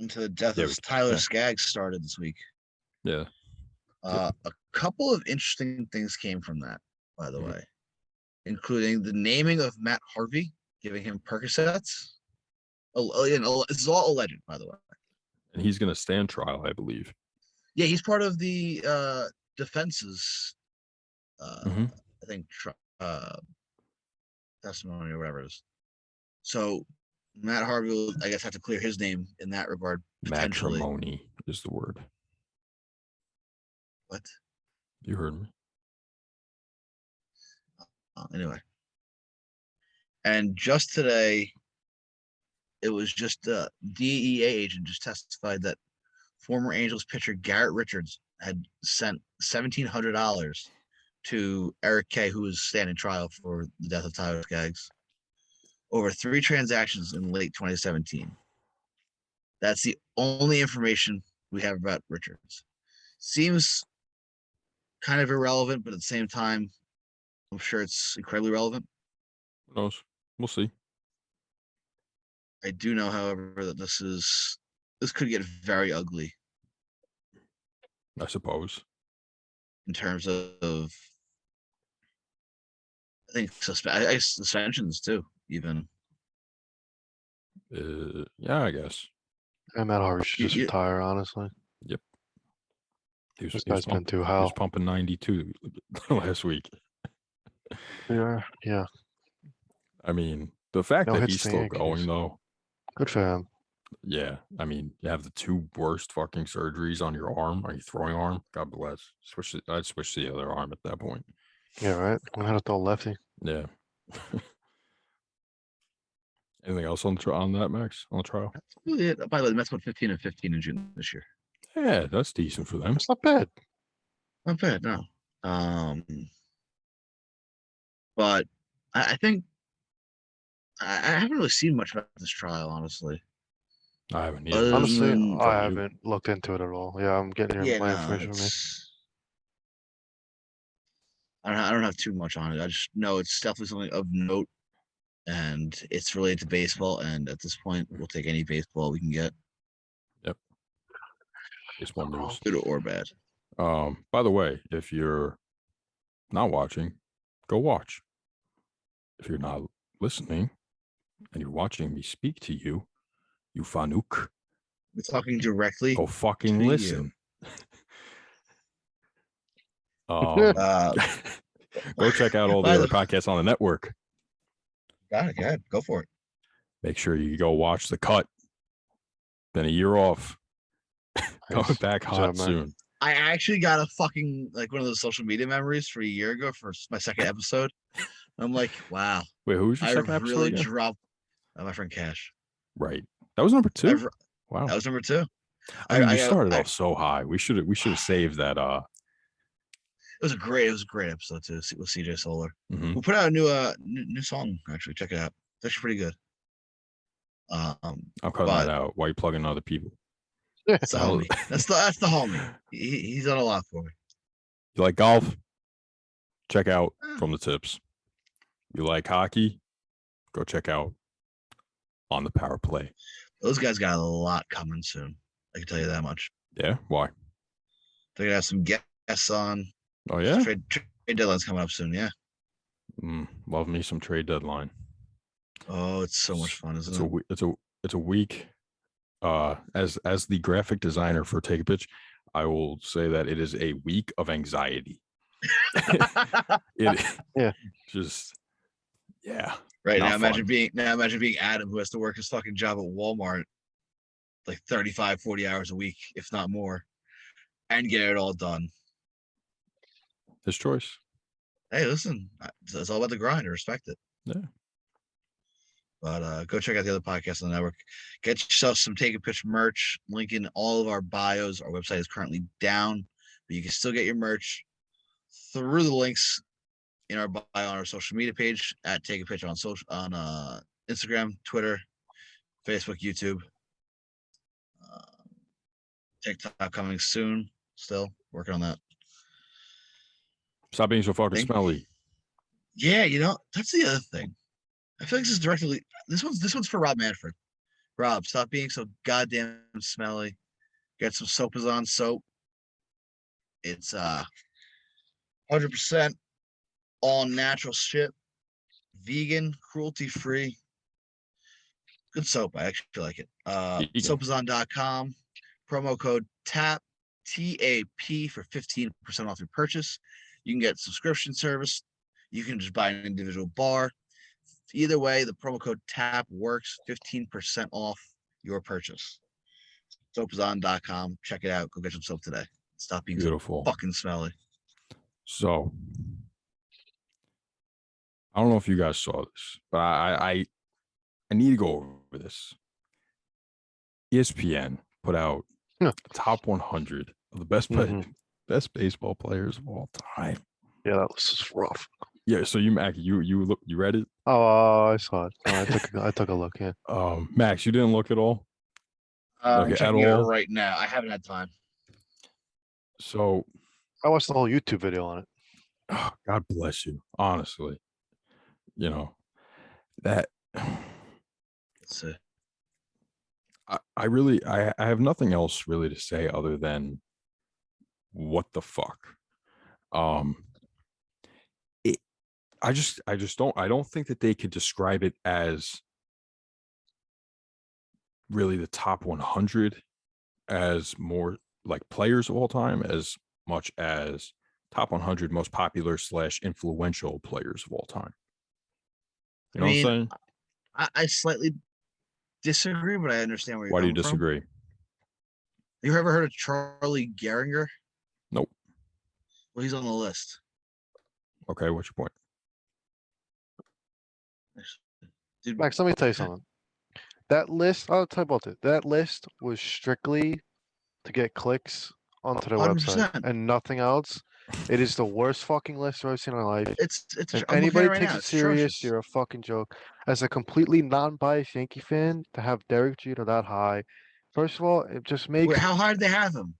into the death Yeah, of Tyler Skaggs started this week. Yeah. A couple of interesting things came from that, by the Mhm. way, including the naming of Matt Harvey, giving him Percocets. This is all alleged, by the way. And he's going to stand trial, I believe. Yeah, he's part of the defense's, Mhm. I think, testimony or whatever it is. So Matt Harvey will, I guess, have to clear his name in that regard. Potentially. Matrimony is the word. What? You heard me. Anyway. And just today, it was just a DEA agent just testified that former Angels pitcher Garrett Richards had sent $1,700 to Eric K., who was standing trial for the death of Tyler Skaggs, over 3 transactions in late 2017. That's the only information we have about Richards. Seems kind of irrelevant, but at the same time, I'm sure it's incredibly relevant. Who knows? We'll see. I do know, however, that this could get very ugly I suppose. in terms of I think suspensions too, even. Yeah, I guess. And Matt Harvey should just You- retire, honestly. He was, This he was guy's been too he was hell. pumping 92 last week. Yeah. I mean, the fact No that hits he's to the still Yankees. going though. Good for him. Yeah, I mean, you have the 2 worst fucking surgeries on your arm, on your throwing arm. God bless. I'd switch to the other arm at that point. Yeah, right. I'm gonna throw lefty. Yeah. Anything else on that, Max? On the trial? That's really it. By the way, the Mets went 15-15 in June this year. Yeah, that's decent for them. It's not bad. Not bad, no. But I think I haven't really seen much about this trial, honestly. I haven't Other either. Honestly, than- I you. haven't looked into it at all. Yeah, I'm getting Yeah, my no, information from you. I don't have too much on it. I just know it's definitely something of note, and it's related to baseball. And at this point, we'll take any baseball we can get, Baseball news. good or bad. By the way, if you're not watching, go watch. If you're not listening and you're watching me speak to you, you Fanuc, We're talking directly. go fucking to you. listen. Uh, Go check out all the by other the- podcasts on the network. Got it. Yeah, go for it. Make sure you go watch The Cut. Then a year off. Coming Nice. back Good hot job, man. soon. I actually got a fucking one of those social media memories for a year ago for my second episode. I'm like, wow, Wait, who was your I second episode really again? dropped my friend Cash. Right. That was number 2. I've- Wow. That was number 2. I mean, you got- started off so high. We should have saved that. It was a great episode too with CJ Solar. Mhm. We put out a new song. Actually, check it out. It's actually pretty good. I'm cutting but- that out. Why you plugging other people? That's the That was- homie. That's the homie. He's done a lot for me. You like golf? Check out Yeah. From the Tips. You like hockey? Go check out On the Power Play. Those guys got a lot coming soon. I can tell you that much. Yeah. Why? They're gonna have some guests on. Oh yeah. Trade deadline's coming up soon. Yeah. Love me some trade deadline. Oh, it's so much fun, isn't It's a it? it's a week. As the graphic designer for Take a Pitch, I will say that it is a week of anxiety. It Yeah. just yeah. Right Not now, imagine fun. being Adam, who has to work his fucking job at Walmart like 35, 40 hours a week, if not more, and get it all done. His choice. Hey, listen, it's all about the grind. I respect it. Yeah. But go check out the other podcasts on the network. Get yourself some Take a Pitch merch. Link in all of our bios. Our website is currently down, but you can still get your merch through the links in our bio on our social media page at Take a Pitch on Instagram, Twitter, Facebook, YouTube, TikTok coming soon. Still working on that. Stop being so fucking Thank- smelly. Yeah, that's the other thing. I feel like this is directly. This one's for Rob Manfred. Rob, stop being so goddamn smelly. Get some Soapazon soap. It's 100% all natural shit, vegan, cruelty free. Good soap. I actually like it. Vegan. Soapazon.com. Promo code TAP TAP for 15% off your purchase. You can get subscription service. You can just buy an individual bar. Either way, the promo code TAP works. 15% off your purchase. Soapazon.com. Check it out. Go get some soap today. Stop being Beautiful. so fucking smelly. So I don't know if you guys saw this, but I need to go over this. ESPN put out Yeah. the top 100 of the best Mhm. best baseball players of all time. Yeah, that was just rough. Yeah. So Mac, you read it? Oh, I saw it. No, I took a look. Yeah. Max, you didn't look at all. I'm Okay, at checking it all? right now. I haven't had time. So, I watched the whole YouTube video on it. God bless you. Honestly, you know that. Let's see. I have nothing else really to say other than what the fuck. I just don't think that they could describe it as really the top 100 as more like players of all time as much as top 100 most popular / influential players of all time. You know what I'm saying? I slightly disagree, but I understand where you're Why do you coming from. disagree? You ever heard of Charlie Gehringer? Nope. Well, he's on the list. Okay, what's your point? Dude, Max, let me tell you something. That list, I'll tell you about it. That list was strictly to get clicks onto their website 100%. and nothing else. It is the worst fucking list I've ever seen in my life. It's If I'm looking at anybody it right takes now. it It's serious, atrocious. you're a fucking joke. As a completely non-biased Yankee fan, to have Derek Jeter that high, first of all, it just makes. Wait, how high did they have him?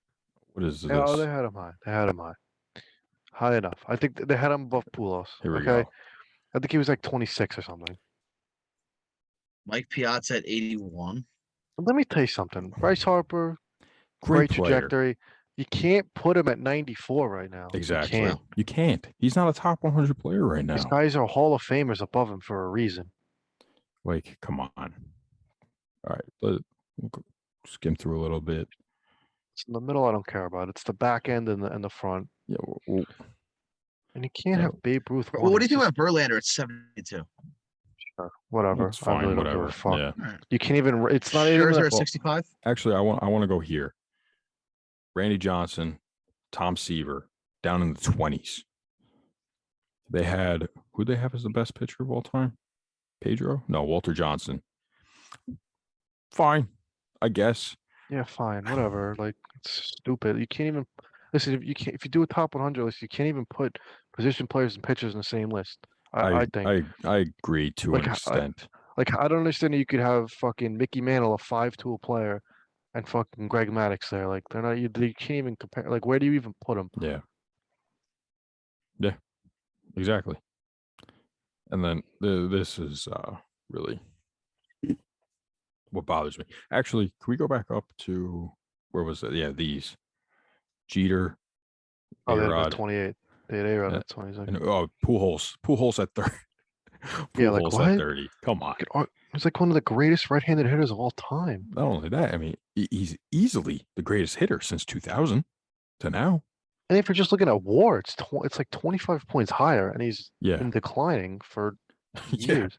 What is this? Oh, they had him high. They had him high. High enough. I think they had him above Pujols. Here we Okay. go. I think he was like 26 or something. Mike Piazza at 81. Let me tell you something. Bryce Harper, Great great player. trajectory. You can't put him at 94 right now. Exactly. You can't. You can't. He's not a top 100 player right These now. guys are Hall of Famers above him for a reason. Like, come on. All right, we'll skim through a little bit. It's in the middle, I don't care about. It's the back end and the front. Yeah, well, And you can't Yeah. have Babe Ruth. What one. do you It's think just- about Verlander at 72? Sure, whatever. it's I fine. really don't Whatever. give a fuck. Yeah. All right. You can't even. It's not even. Scherzer a- at 65. Actually, I want to go here. Randy Johnson, Tom Seaver, down in the 20s. They had who they have as the best pitcher of all time? Pedro? No, Walter Johnson. Fine, I guess. Yeah, fine, whatever. Like it's stupid. You can't even listen. If you do a top 100 list, you can't even put position players and pitchers in the same list. I think. I agree to Like, an extent. I don't understand that you could have fucking Mickey Mantle, a 5-tool player, and fucking Greg Maddux there. Like they're not. You can't even compare. Like where do you even put them? Yeah. Yeah. Exactly. And then this is really what bothers me. Actually, can we go back up to where was it? Yeah, these Jeter, Oh, they had A-Rod, at 28. They had A-Rod Yeah. at 26. and Pujols at 30. Yeah, like, Pujols what? at 30. Come on. He's like one of the greatest right-handed hitters of all time. Not only that, I mean, he's easily the greatest hitter since 2000 to now. And if you're just looking at WAR, it's like 25 points higher, and he's Yeah. been declining for Yeah. years.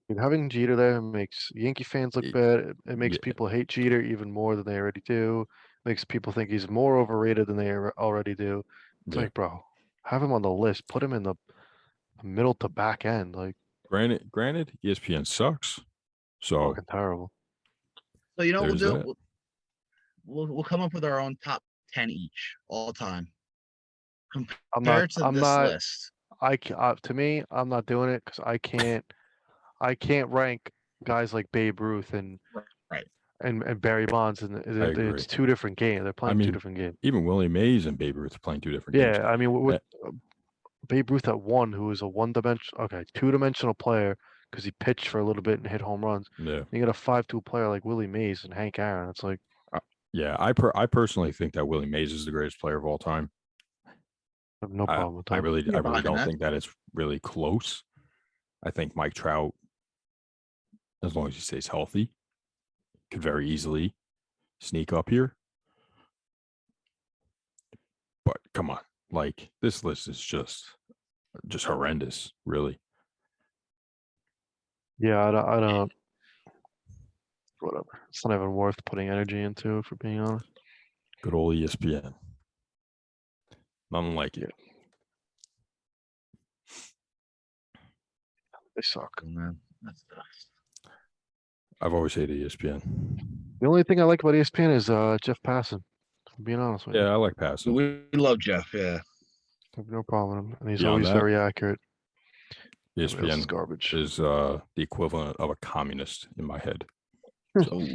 And having Jeter there makes Yankee fans look It- bad. It makes yeah. people hate Jeter even more than they already do. Makes people think he's more overrated than they already do. It's Yeah. like, bro, have him on the list. Put him in the middle to back end. Like, Granted, ESPN sucks. So fucking terrible. So you know what There's we'll that. do? We'll come up with our own top 10 each all time. I'm Compared not. to I'm this not. list. To me, I'm not doing it because I can't. I can't rank guys like Babe Ruth and Right. and Barry Bonds, and agree. it's two different games. They're playing two mean, different games. even Willie Mays and Babe Ruth are playing two different games. Yeah, I mean, with Babe Ruth at one, who was a two-dimensional player because he pitched for a little bit and hit home runs. Yeah. You got a 5-tool player like Willie Mays and Hank Aaron. It's like, Yeah, I personally think that Willie Mays is the greatest player of all time. I have no problem with that. I really Yeah, don't behind that. think that it's really close. I think Mike Trout, as long as he stays healthy, could very easily sneak up here. But come on, like this list is just horrendous, really. Yeah, I don't. Whatever. It's not even worth putting energy into, for being honest. Good old ESPN. Nothing like it. They suck. Oh, man. That's tough. I've always hated ESPN. The only thing I like about ESPN is Jeff Passan Being honest with Yeah, you. I like passing. We love Jeff. Yeah. I have no problem with him. And he's Beyond always that, very accurate. Everybody else is ESPN garbage. is the equivalent of a communist in my head. Oh.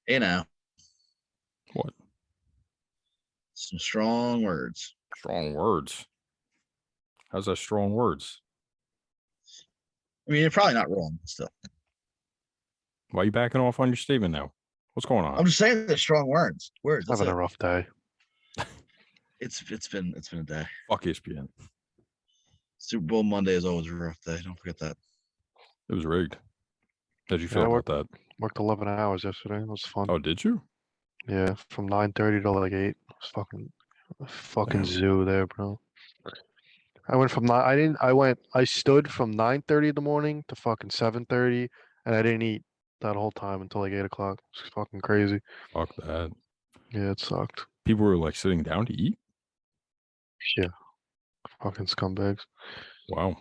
Hey now. What? Some strong words. Strong words. How's that strong words? I mean, you're probably not wrong still. Why are you backing off on your statement now? What's going on? I'm just saying they're strong words. Words. That's Having it. a rough day. It's been a day. Fuck ESPN. Super Bowl Monday is always a rough day. Don't forget that. It was rigged. How'd you Yeah, feel I about that? Worked 11 hours yesterday. It was fun. Oh, did you? Yeah, from 9:30 to like 8. It was fucking Damn. zoo there, bro. I went from I stood from 9:30 in the morning to fucking 7:30, and I didn't eat that whole time until like 8 o'clock. It's fucking crazy. Fuck that. Yeah, it sucked. People were like sitting down to eat. Yeah, fucking scumbags. Wow.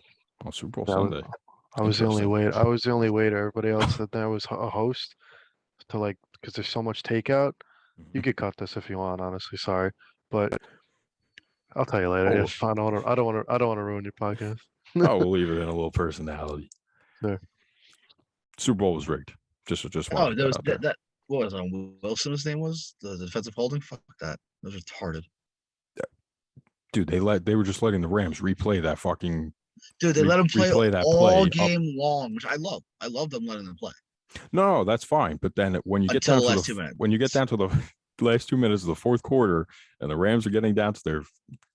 On Super Bowl Yeah, Sunday. I was the only Interesting. wait. I was the only waiter. Everybody else that there was a host to like, because there's so much takeout. You could cut this if you want. Honestly, sorry, but I'll tell you later. Oh. If I don't want to ruin your podcast. Oh, we'll leave it in a little personality. Sure. Super Bowl was rigged. Just Oh, wanted there was out there. that. What was Wilson? His name was the defensive holding. Fuck that. Those are retarded. Dude, they were just letting the Rams replay that fucking. Dude, they let him play replay that all play up. game long, which I love. I love them letting them play. No, that's fine. But then when you get Until down the to last 2 minutes. when you get down to the last 2 minutes of the fourth quarter, and the Rams are getting down to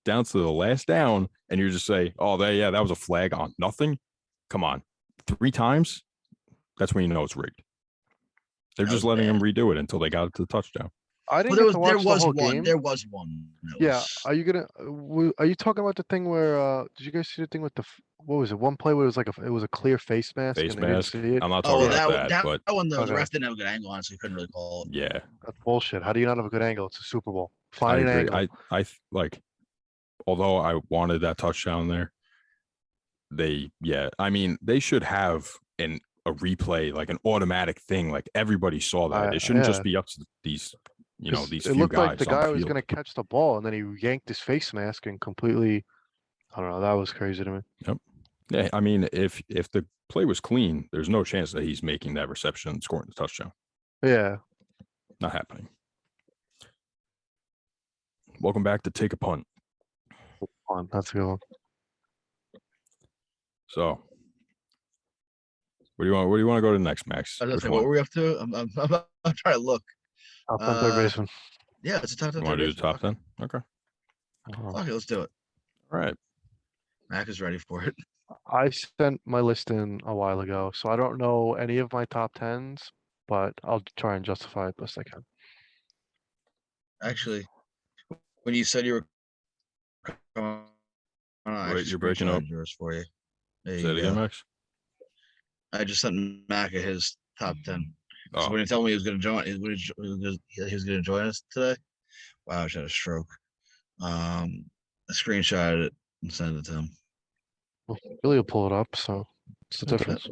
the last down, and you just say, "Oh, that was a flag on nothing." Come on, 3 times. That's when you know it's rigged. They're That just was letting bad. them redo it until they got it to the touchdown. I Well, didn't get to watch there the was whole one. game. There was one. that Yeah, was- are you talking about the thing where did you guys see the thing with what was it? One play where it was like it was a clear face mask Face and they didn't mask. see it? I'm not Oh, talking well, about that, but one the Okay. ref didn't have a good angle on it, so he couldn't really call it. yeah, That's bullshit. How do you not have a good angle? It's a Super Bowl. I Find an agree. angle. I like, although I wanted that touchdown there, I mean, they should have a replay, like an automatic thing, like everybody saw that. It shouldn't just Yeah. be up to these, 'Cause these it few looked guys like the on guy the was field. gonna catch the ball and then he yanked his face mask and completely. I don't know. That was crazy to me. Yeah, I mean, if the play was clean, there's no chance that he's making that reception and scoring the touchdown. Yeah. Not happening. Welcome back to Take a Punt. That's a good one. So, where do you want to go to next, Max? I was gonna Which say, one? what were we up to? I'm trying to look. Top 10 third baseman. Yeah, it's a top 10. You want to do the top baseman. 10? Okay. Okay, let's do it. All right. Mac is ready for it. I sent my list in a while ago, so I don't know any of my top 10s, but I'll try and justify it best I can. Actually, when you said you were coming on, I Wait, actually you're breaking up. screenshotted yours for you. There Say you it again, go. Max. I just sent Macca his top 10. So Oh, when he told me he was going to join, he was going to join us today. Wow, I just had a stroke. I screenshotted it and sent it to him. Well, Billy will pull it up, so it's the difference.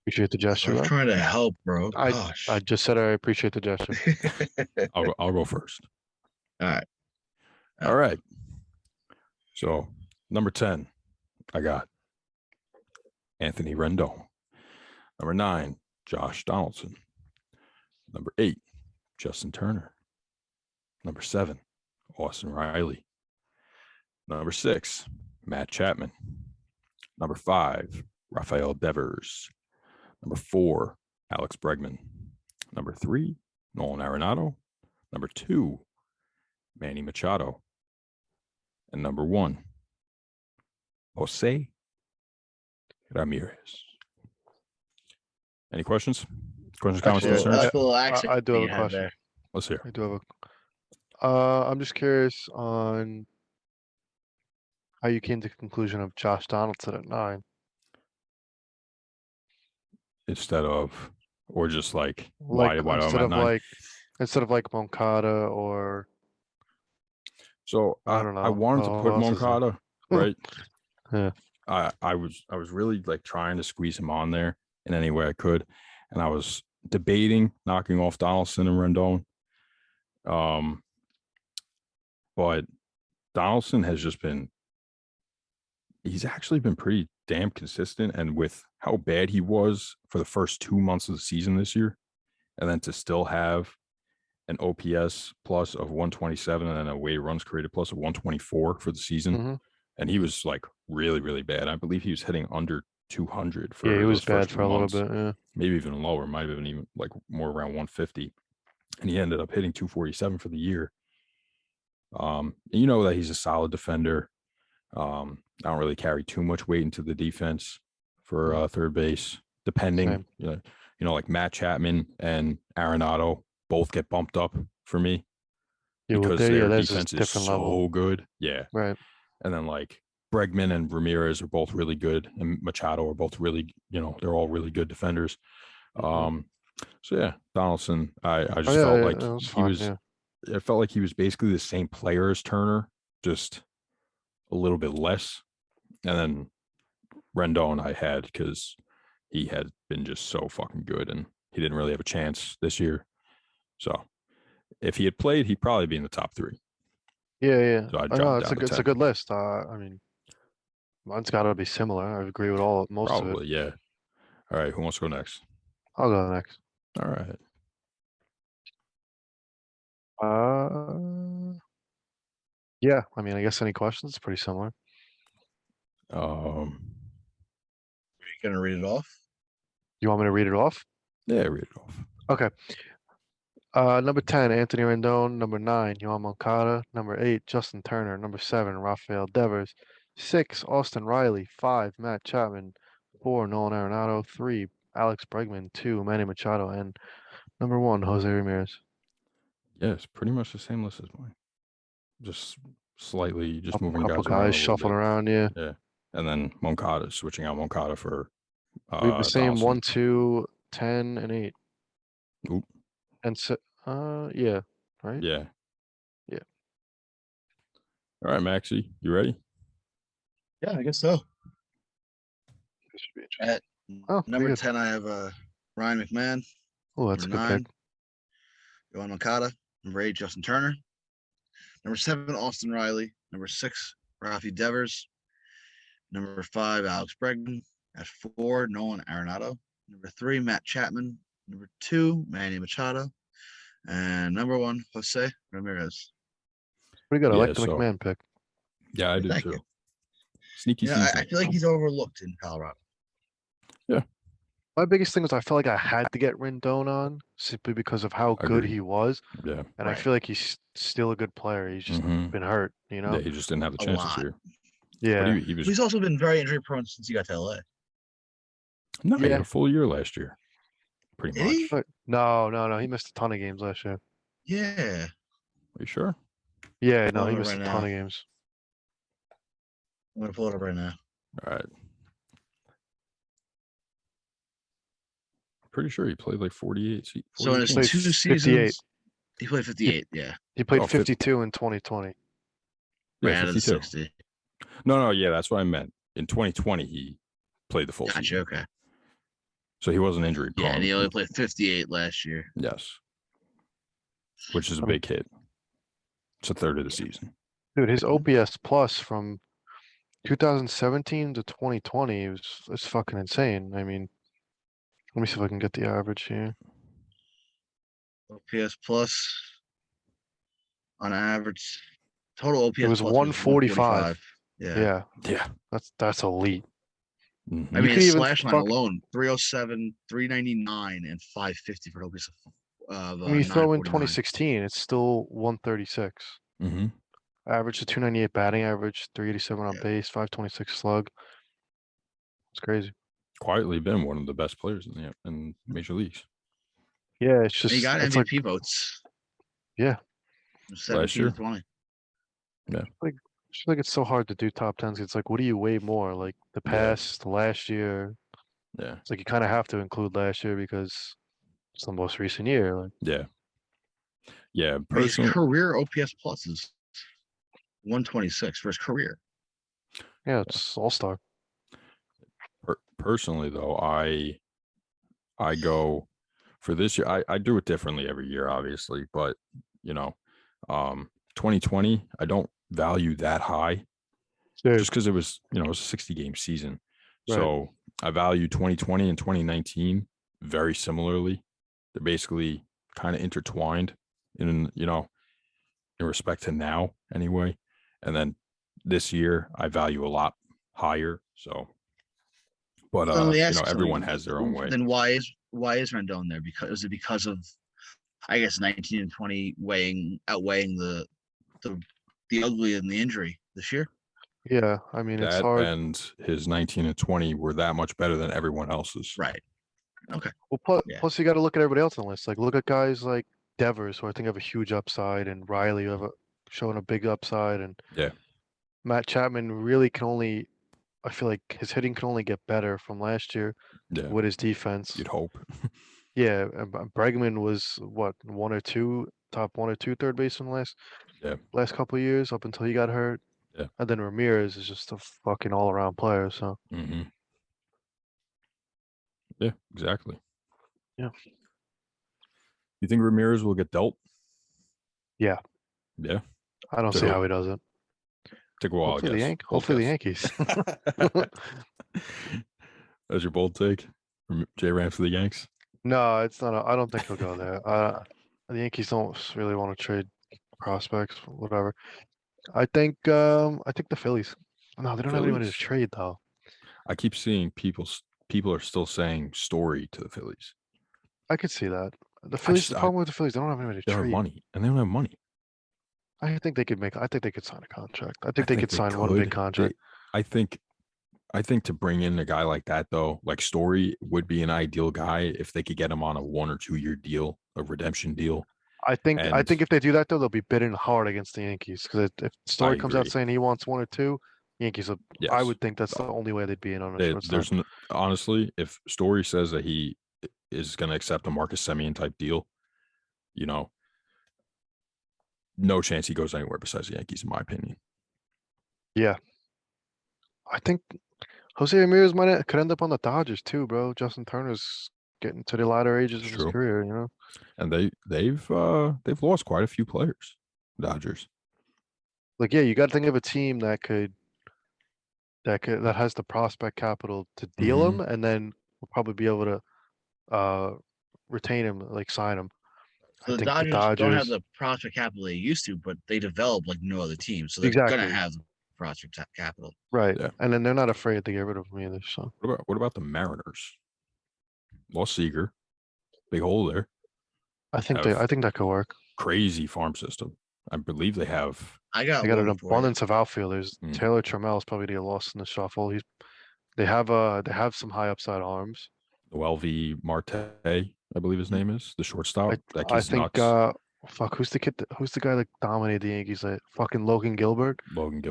Appreciate the gesture, I'm bro. trying to help, bro. Gosh. I just said I appreciate the gesture. I'll go first. All right. All right. So, number 10, I got Anthony Rendon. Number 9, Josh Donaldson. Number 8, Justin Turner. Number 7, Austin Riley. Number 6, Matt Chapman. Number 5, Rafael Devers. Number 4, Alex Bregman. Number 3, Nolan Arenado. Number 2, Manny Machado. And number 1, Jose Ramirez. Any questions? Questions, comments, Actually, concerns? That's the little accent I do that have you a had question. there. Let's hear. I do have I'm just curious on how you came to the conclusion of Josh Donaldson at 9. Instead of, or just like, why am instead I of 9? like Moncada or So I don't know. I wanted to Who put else is there? Moncada, right? Yeah. I was really like trying to squeeze him on there in any way I could, and I was debating knocking off Donaldson and Rendon. But Donaldson has just been, he's actually been pretty damn consistent. And with how bad he was for the first 2 months of the season this year, and then to still have an OPS plus of 127 and then a weighted runs created plus of 124 for the season. Mhm. And he was like really, really bad. I believe he was hitting under 200 for Yeah, he was those first bad 2 for a little months. bit. Yeah. Maybe even lower, might have been even like more around 150. And he ended up hitting 247 for the year. You know that he's a solid defender. I don't really carry too much weight into the defense for third base, depending, Same. you know, like Matt Chapman and Arenado both get bumped up for me Yeah, well, because there, yeah, their there's a defense is different so level. good. Yeah. Right. And then like Bregman and Ramirez are both really good, and Machado are both really, you know, they're all really good defenders. So yeah, Donaldson, I Oh, just yeah, felt yeah, like that was he fine. was, Yeah. I felt like he was basically the same player as Turner, just a little bit less. And then Rendon I had because he had been just so fucking good, and he didn't really have a chance this year. So if he had played, he'd probably be in the top 3. Yeah, yeah. So I'd I drop know him it's down to it's a 10. good list. I mean, mine's got to be similar. I agree with most of it. Probably, yeah. All right, who wants to go next? I'll go next. All right. Yeah. I mean, I guess any questions? It's pretty similar. Are you gonna read it off? You want me to read it off? Yeah, read it off. Okay. Number 10, Anthony Rendon. Number 9, Yohan Moncada. Number 8, Justin Turner. Number 7, Rafael Devers. 6, Austin Riley. 5, Matt Chapman. 4, Nolan Arenado. 3, Alex Bregman. 2, Manny Machado. And number 1, Jose Ramirez. Yeah, it's pretty much the same list as mine. Just slightly, just moving Couple guys around a guys little shuffling bit. around, yeah. Yeah. And then Moncada, switching out Moncada for We have the same Donaldson. 1, 2, 10, and 8. Oop. And so, yeah, right? Yeah. Yeah. All right, Maxie, you ready? Yeah, I guess so. This should be interesting. At Oh, number good. 10, I have Ryan McMahon. Oh, that's a Number good 9, pick. Yohan Moncada. Number 8, Justin Turner. Number 7, Austin Riley. Number 6, Rafi Devers. Number 5, Alex Bregman. At 4, Nolan Arenado. Number 3, Matt Chapman. Number 2, Manny Machado. And number 1, Jose Ramirez. Pretty good. I Yeah, like the so- McMahon pick. Yeah, I did Thank too. you. Sneaky You know, season. I feel like he's overlooked in Colorado. My biggest thing was I felt like I had to get Rendon on simply because of how good Agreed. he was. Yeah. And I Right. feel like he's still a good player. He's just Mhm. been hurt, you know? Yeah, he just didn't have the A chance this lot. year. Yeah. But he was He's also been very injury prone since he got to LA. no, he had Yeah. a full year last year. Pretty Did much. he? But no. He missed a ton of games last year. Yeah. Are you sure? Yeah, no, Pulling he it missed right a ton now. of games. I'm gonna pull it up right now. All right. Pretty sure he played like 48. So in his 48 2 games. 58. seasons, he played 58. Yeah, He played Oh, 52 in 2020. right Yeah, out of the 52. 60. No, yeah, that's what I meant. In 2020, he played the full Gotcha. season. Okay. So he wasn't injury prone. Yeah, and he only played 58 last year. Yes. Which is a I mean- big hit. It's a third of the season. Dude, his OPS plus from 2017 to 2020 it's fucking insane. I mean, let me see if I can get the average here. OPS plus on average. Total OPS It was plus 145. Yeah. Yeah. That's elite. Mhm. I You mean, could his even slash line fuck- alone, 307, 399, and 550 for an OPS of When you throw in 949. 2016, it's still 136. Mhm. Average to 298 batting average, 387 on Yeah. base, 526 slug. It's crazy. Quietly been one of the best players in major leagues. Yeah, it's And he just got it's like MVP votes. Yeah. 17 year? to 20. I feel like it's so hard to do top tens. It's like, what do you weigh more? Like the Yeah. past, the last year. Yeah. It's like you kind of have to include last year because it's the most recent year. Like, Yeah. Yeah. I mean, his Personally, career OPS plus is 126 for his career. yeah, it's all-star. personally though, I go for this year, I do it differently every year, obviously, but 2020, I don't value that high just because it was, it was a 60-game season. Right. So I value 2020 and 2019 very similarly. They're basically kind of intertwined in respect to now anyway. And then this year I value a lot higher. So, but So let me ask you everyone something. has their own way. Then why is Rendon there? Is it because of, I guess, 19 and 20 outweighing the ugly and the injury this year? Yeah, I mean, it's That hard. and his 19 and 20 were that much better than everyone else's. Right. Okay. Well, Yeah. plus you got to look at everybody else on the list. Like, look at guys like Devers, who I think have a huge upside, and Riley, who have showing a big upside, and Yeah. Matt Chapman really can only. I feel like his hitting can only get better from last year Yeah. with his defense. You'd hope. Yeah, Bregman was what, top one or two third baseman last couple of years up until he got hurt. Yeah. And then Ramirez is just a fucking all around player. So Mm-hmm. Yeah, exactly. Yeah. You think Ramirez will get dealt? Yeah. Yeah. I don't To see who? how he does it. Take a while, Hopefully I guess. hopefully the Yankees. That's your bold take? J Rams for the Yanks? No, it's not. I don't think he'll go there. The Yankees don't really want to trade prospects, whatever. I think the Phillies. No, they don't have anybody to Phillies? trade though. I keep seeing people are still saying Story to the Phillies. I could see that. The Phillies. The problem with the Phillies, they don't have anybody to They don't have trade. money, and they don't have money. I think they could sign a contract. I think they could sign one big contract. I think to bring in a guy like that, though, like Story would be an ideal guy if they could get him on a 1 or 2 year deal, a redemption deal. I think if they do that though, they'll be bidding hard against the Yankees, because if Story comes out agree. saying he wants 1 or 2, Yankees will, Yes. I would think that's the only way they'd be in on a shortstop. Honestly, if Story says that he is going to accept a Marcus Semien type deal, no chance he goes anywhere besides the Yankees, in my opinion. Yeah. I think Jose Ramirez could end up on the Dodgers too, bro. Justin Turner's getting to the latter ages of his True. career, And they've lost quite a few players, Dodgers. Like, yeah, you got to think of a team that has the prospect capital to deal him, and then will probably be able to retain him, like sign him. So I the think Dodgers don't have the prospect capital they used to, but they develop like no other team, so they're gonna have the prospect capital. Right. Yeah. And then they're not afraid to get rid of him either. So what about the Mariners? Lost Seager, big hole there. I think that could work. Crazy farm system. I believe they have. They got an abundance of outfielders. Taylor Trammell is probably to get lost in the shuffle. They have some high upside arms. 𝒂𝒏 Marte, I believe his name is, the shortstop. That I kid's think nuts. who's the guy that dominated the Yankees? Like fucking Logan Gilbert.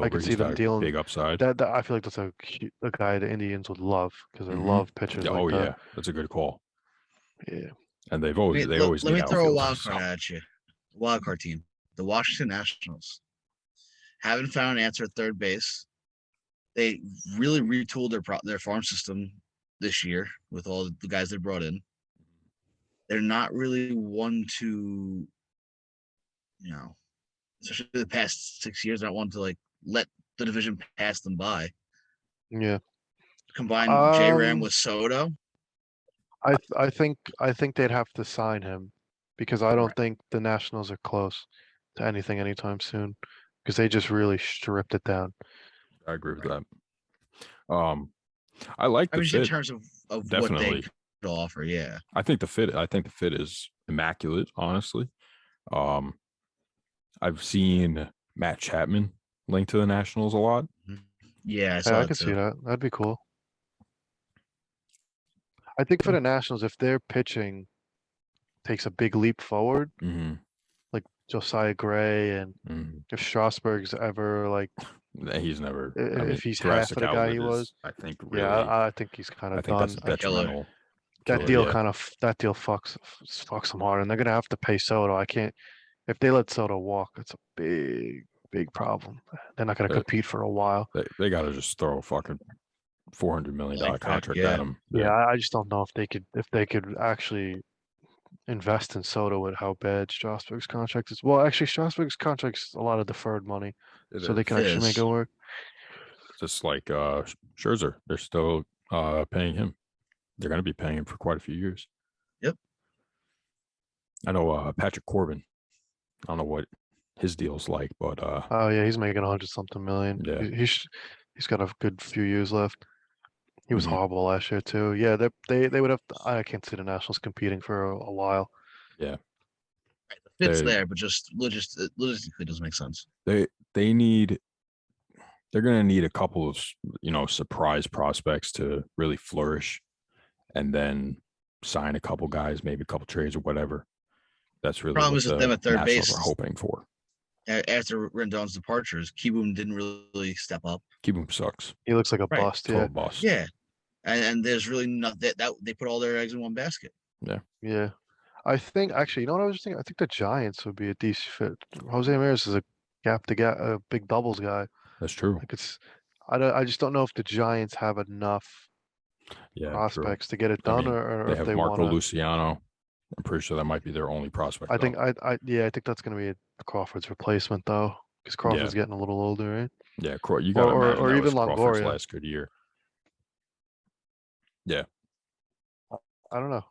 I could see them dealing big upside. That I feel like that's a guy the Indians would love, because they love pitchers like that. Yeah, that's a good call. Yeah. And they always let me throw a wild outfielders. card at you. Wild card team, the Washington Nationals, haven't found an answer at third base. They really retooled their farm system this year with all the guys they brought in. They're not really one to, especially the past 6 years, not one to like let the division pass them by. Yeah. Combine J-Ram with Soto. I think they'd have to sign him, because I don't think the Nationals are close to anything anytime soon, because they just really stripped it down. I agree with that. I like the fit in terms of definitely. What they could offer. Yeah, I think the fit is immaculate. Honestly, I've seen Matt Chapman linked to the Nationals a lot. Yeah, I could see that. That'd be cool. I think for the Nationals, if their pitching takes a big leap forward, like Josiah Gray, and if Strasburg's ever like, he's never. if he's half of the guy he was, I think. Really, I think he's kind of done. That's detrimental. That deal fucks them hard, and they're gonna have to pay Soto. If they let Soto walk, it's a big problem. They're not gonna compete for a while. They gotta just throw a fucking $400 million contract at him. Yeah, I just don't know if they could actually invest in Soto with how bad Strasburg's contract is. Well, actually, Strasburg's contract's a lot of deferred money, It so they is. can actually make it is. work. Just like Scherzer, they're still paying him. They're going to be paying him for quite a few years. Yep. I know Patrick Corbin. I don't know what his deal's like, but Oh yeah, he's making 100-something million. Yeah. He's got a good few years left. He was Mhm. horrible last year too. Yeah, they would have. I can't see the Nationals competing for a while. Right, the fit's They- there, but just logistically doesn't make sense. they need. They're going to need a couple of surprise prospects to really flourish, and then sign a couple guys, maybe a couple trades or whatever. That's really Problem what is with the them at third Nationals base. are hoping for. After Rendon's departures, Kieboom didn't really step up. Kieboom sucks. He looks like a Right, bust. Total Yeah, bust. Yeah, and there's really not that they put all their eggs in one basket. yeah. I think actually, you know what I was just thinking? I think the Giants would be a decent fit. Jose Ramirez is a a big doubles guy. That's true. Like I just don't know if the Giants have enough Yeah, true. prospects to get it I done, mean, or they if have they Marco want to. Luciano. I'm pretty sure that might be their only prospect. I think though. I think that's gonna be Crawford's replacement though, because Crawford's getting a little older, right? Yeah, you got to Or imagine that even was Crawford's Longoria. last good year. Yeah, I don't know.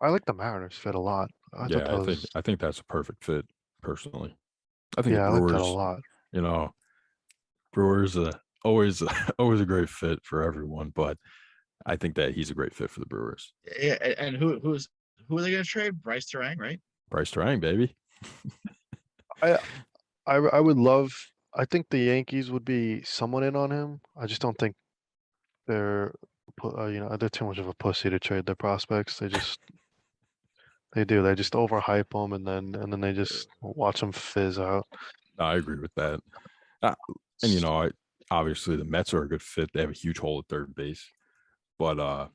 I like the Mariners fit a lot. I thought that was I think that's a perfect fit personally. I think the I like that a Brewers, lot. Brewers always always a great fit for everyone, but I think that he's a great fit for the Brewers. Yeah, and who are they going to trade? Bryce Terang, right? Bryce Terang, baby. I would love. I think the Yankees would be somewhat in on him. I just don't think they're they're too much of a pussy to trade their prospects. They just they just overhype them and then they just watch them fizz out. I agree with that. And obviously the Mets are a good fit. They have a huge hole at third base, but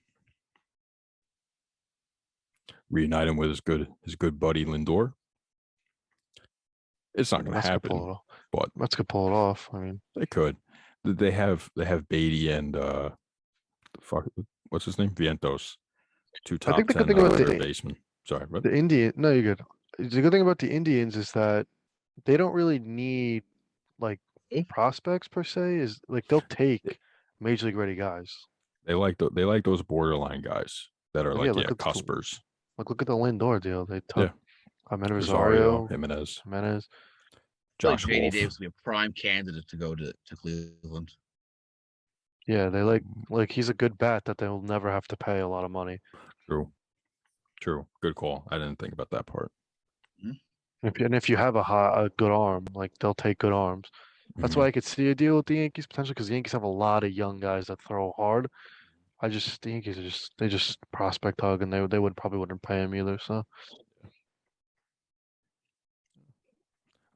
reunite him with his good buddy Lindor. It's not going to Mets could pull happen, it off. but Mets could pull it off. I mean, they could. They have Beatty and what's his name? Vientos. Two I think top the good 10 thing about third the baseman. Sorry, what? No, you're good. The good thing about the Indians is that they don't really need like prospects per se. Is like they'll take major league ready guys. They like those borderline guys that are Like, like yeah, look at cuspers. look at the Lindor deal. They took Amed Rosario, Jimenez. Like Josh JD Wolf. Davis would be a prime candidate to go to Cleveland. Yeah, they like he's a good bat that they'll never have to pay a lot of money. True. Good call. I didn't think about that part. If you have a good arm, like they'll take good arms. That's why I could see a deal with the Yankees potentially because the Yankees have a lot of young guys that throw hard. The Yankees are just prospect hug and they probably wouldn't pay him either. So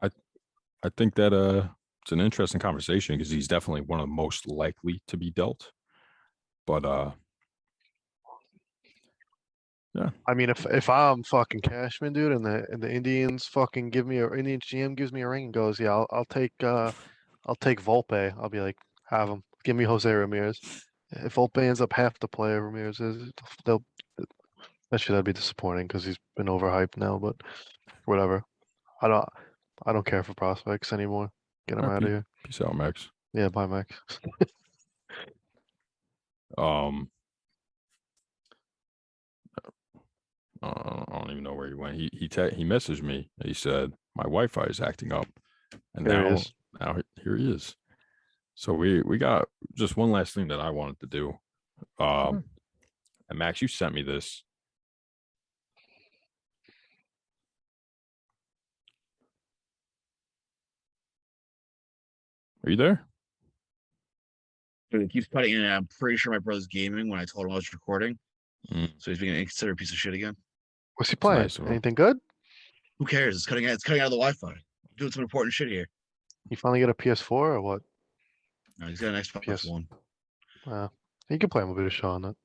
I think that it's an interesting conversation because he's definitely one of the most likely to be dealt. But yeah. I mean, if I'm fucking Cashman, dude, and the Indians fucking Indian GM gives me a ring and goes, yeah, I'll take Volpe. I'll be like, have him. Give me Jose Ramirez. If Volpe ends up half the player Ramirez is, they'll actually that'd be disappointing because he's been overhyped now. But whatever. I don't care for prospects anymore. Get him All right, out of here. Peace out, Max. Yeah, bye, Max. I don't even know where he went. He messaged me. He said my Wi-Fi is acting up, and There he now is. here he is. So we got just one last thing that I wanted to do. And Max, you sent me this. Are you there? Dude, it keeps cutting in and out. I'm pretty sure my brother's gaming when I told him I was recording. So he's being considered a piece of shit again. What's he playing? nice of him. Anything good? Who cares? It's cutting out of the Wi-Fi. I'm doing some important shit here. You finally get a PS4 or what? No, he's got an Xbox PS. One. You can play him a bit of Shaw on that.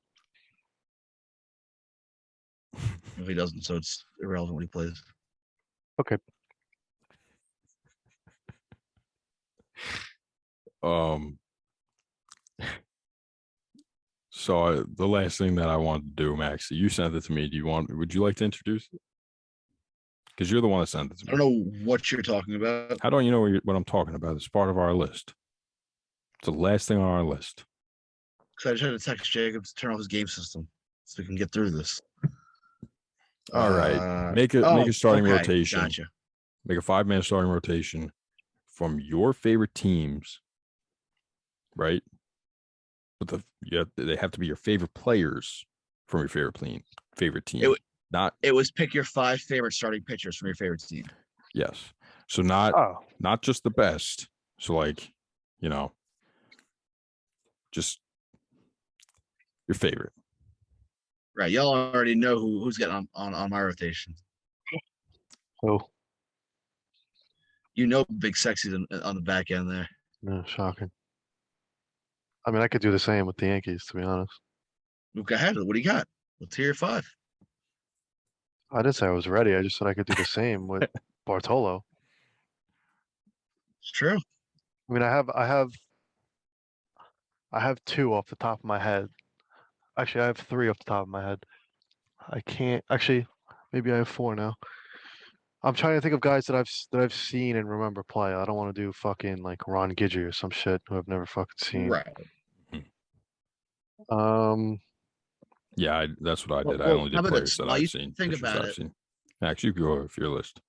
If he doesn't, so it's irrelevant what he plays. Okay. So the last thing that I wanted to do, Max, you sent it to me. Would you like to introduce it? Because you're the one that sent it to I me. don't know what you're talking about. How don't you know what I'm talking about? It's part of our list. It's the last thing on our list. Because I tried to text Jacob to turn off his game system so we can get through this. All right. Make a starting rotation. Gotcha. Make a 5-man starting rotation from your favorite teams, right? But they have to be your favorite players from your favorite team. It was pick your 5 favorite starting pitchers from your favorite team. Yes. So not just the best. So like, just your favorite. Right. Y'all already know who's getting on my rotation. Oh, You know Big Sexy's on the back end there. no, shocking. I mean, I could do the same with the Yankees, to be honest. Go ahead. What do you got? Let's hear your 5. I didn't say I was ready. I just said I could do the same with Bartolo. It's true. I mean, I have 2 off the top of my head. Actually, I have 3 off the top of my head. I can't actually. Maybe I have 4 now. I'm trying to think of guys that I've seen and remember play. I don't want to do fucking like Ron Gidgey or some shit who I've never fucking seen. Right. Yeah, that's what I did. I Well, only how did about players this? that While I've you seen. think pitchers about I've it- seen. Max, you go with your list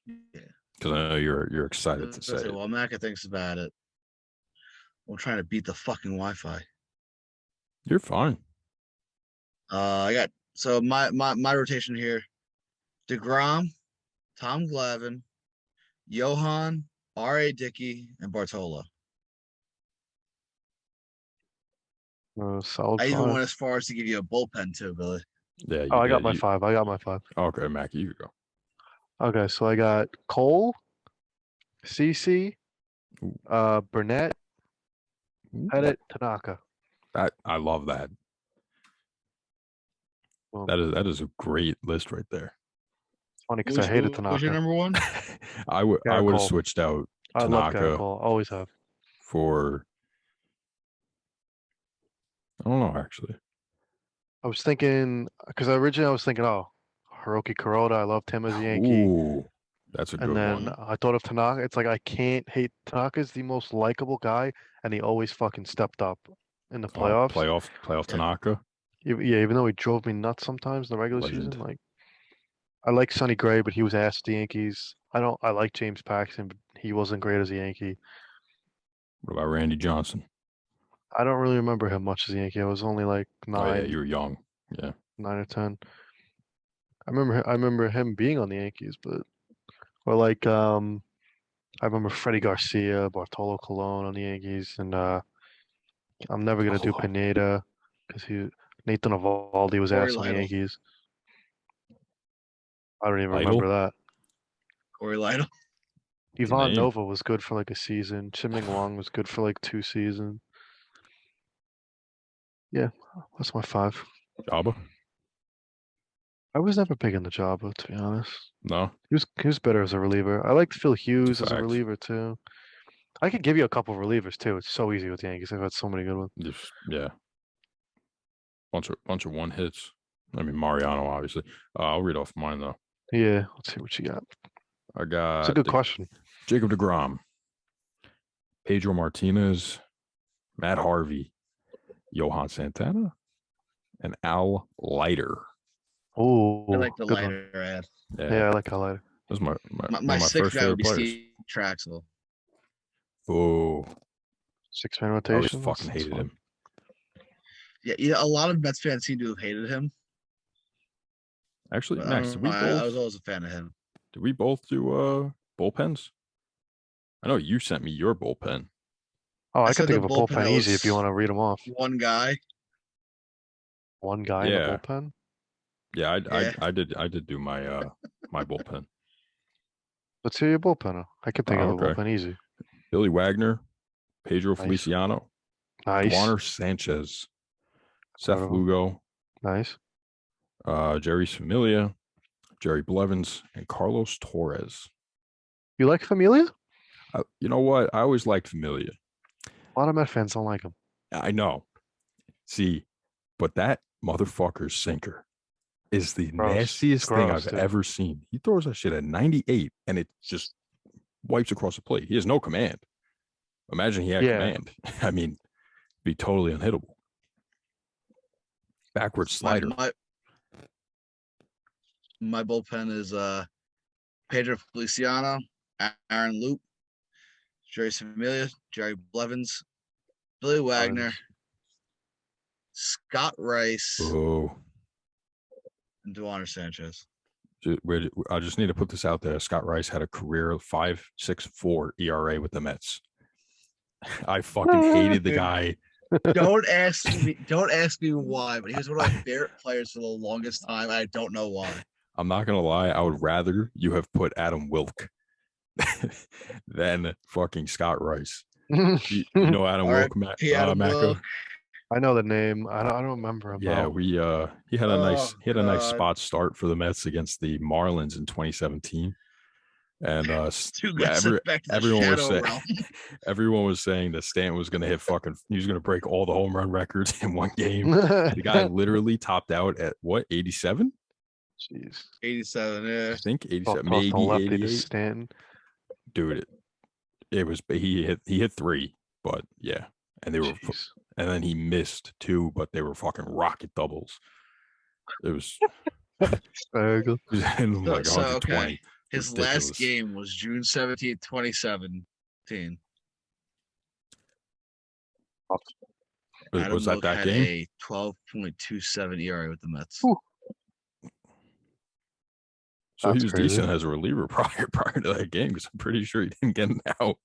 Yeah. because I know you're excited to say it. Well, Macca thinks about it. I'm trying to beat the fucking Wi-Fi. You're fine. I got my rotation here: DeGrom, Tom Glavine, Johan, R.A. Dickey, and Bartolo. Solid I even 5. went as far as to give you a bullpen too, Billy. Yeah. Oh, I got my 5. I got my 5. Okay, Mac, you go. Okay, so I got Cole, CC, Burnett, Pettit, Tanaka. I love that. Well, That is a great list right there. it's funny because I hated Who's your Tanaka. number 1? I would have Cole. switched out I love Garrett Tanaka Cole. Always have. for. I don't know actually. I was thinking because originally I was thinking, oh, Hiroki Kuroda. I loved him as a Yankee. Ooh, that's a good And then one. I thought of Tanaka. It's like I can't hate Tanaka's the most likable guy, and he always fucking stepped up in the playoffs. Playoff Tanaka. Yeah, even though he drove me nuts sometimes in the regular Legend. season. Like I like Sonny Gray, but he was ass at the Yankees. I like James Paxton, but he wasn't great as a Yankee. What about Randy Johnson? I don't really remember him much as a Yankee. I was only like Oh yeah, 9, you were young. Yeah. 9 or 10. I remember him being on the Yankees, but or like I remember Freddie Garcia, Bartolo Colon on the Yankees, and I'm never gonna do Oh. Pineda because Nathan Eovaldi was Corey ass on the Lytle. Yankees. I don't even Lytle? remember that. Corey Lytle. Ivan name. Nova was good for like a season. Chiming Wong was good for like 2 seasons. Yeah, that's my 5. Jabba? I was never big into Jabba, to be honest. No. He was better as a reliever. I liked Phil Hughes as a facts. reliever too. I could give you a couple of relievers too. It's so easy with the Yankees. I've had so many good ones. Yeah. Bunch of one hits. I mean Mariano, obviously. I'll read off mine though. Yeah, let's see what you got. I got It's a good question. Jacob deGrom, Pedro Martinez, Matt Harvey, Johan Santana, and Al Leiter. Oh, I like the good one. lighter ad. Yeah, I like Al Leiter. That was one My of my 6th first guy would favorite be players. Steve Traxel. Oh, 6-man I always rotation. fucking That's hated fun. him. Yeah, a lot of Mets fans seem to have hated him. Actually, But Max, did we I both? was always a fan of him. Did we both do bullpens? I know you sent me your bullpen. Oh, I said could think the of a bullpen bullpen that easy if you was want to read them off. One guy. One guy in Yeah. the bullpen. Yeah, Yeah. I did do my my bullpen. Let's hear your bullpen. I could think Oh, of a okay. bullpen easy. Billy Wagner, Pedro Nice. Feliciano, Nice. Juaner Sanchez, Seth Incredible. Lugo, Nice. Jerry Familia, Jerry Blevins, and Carlos Torres. You like Familia? You know what? I always liked Familia. A lot of Met fans don't like him. I know. See, but that motherfucker's sinker is the Gross. nastiest thing Gross, I've dude. ever seen. He throws that shit at 98 and it just wipes across the plate. He has no command. Imagine he had Yeah. command. I mean, be totally unhittable. Backward slider. My bullpen is Pedro Feliciano, Aaron Loop, Jerry Familia, Jerry Blevins, Billy Wagner, Scott Rice, Oh, and Duaner Sanchez. I just need to put this out there. Scott Rice had a career 5.64 ERA with the Mets. I fucking hated the guy. Don't ask me why, but he was one of my favorite players for the longest time. I don't know why. I'm not gonna lie. I would rather you have put Adam Wilk than fucking Scott Rice. You know Adam Wilk, Adam Macca? Wilk. I know the name. I don't remember him. Yeah, though. he had a nice God. spot start for the Mets against the Marlins in 2017. And everyone was saying that Stanton was gonna he was gonna break all the home run records in one game. The guy literally topped out at what, 87? Jeez. 87, yeah. I think 87, Toss the maybe lefty to 88. Stanton. Dude, it was he hit 3, but yeah, and they were Jeez. and then he missed 2, but they were fucking rocket doubles. It was Skaggs. like 120. Okay. His Ridiculous. last game was June 17th, 2017. Was that Wilk had game? a 12.27 ERA with the Mets. Ooh. So That's he was crazy. decent as a reliever prior to that game because I'm pretty sure he didn't get an out.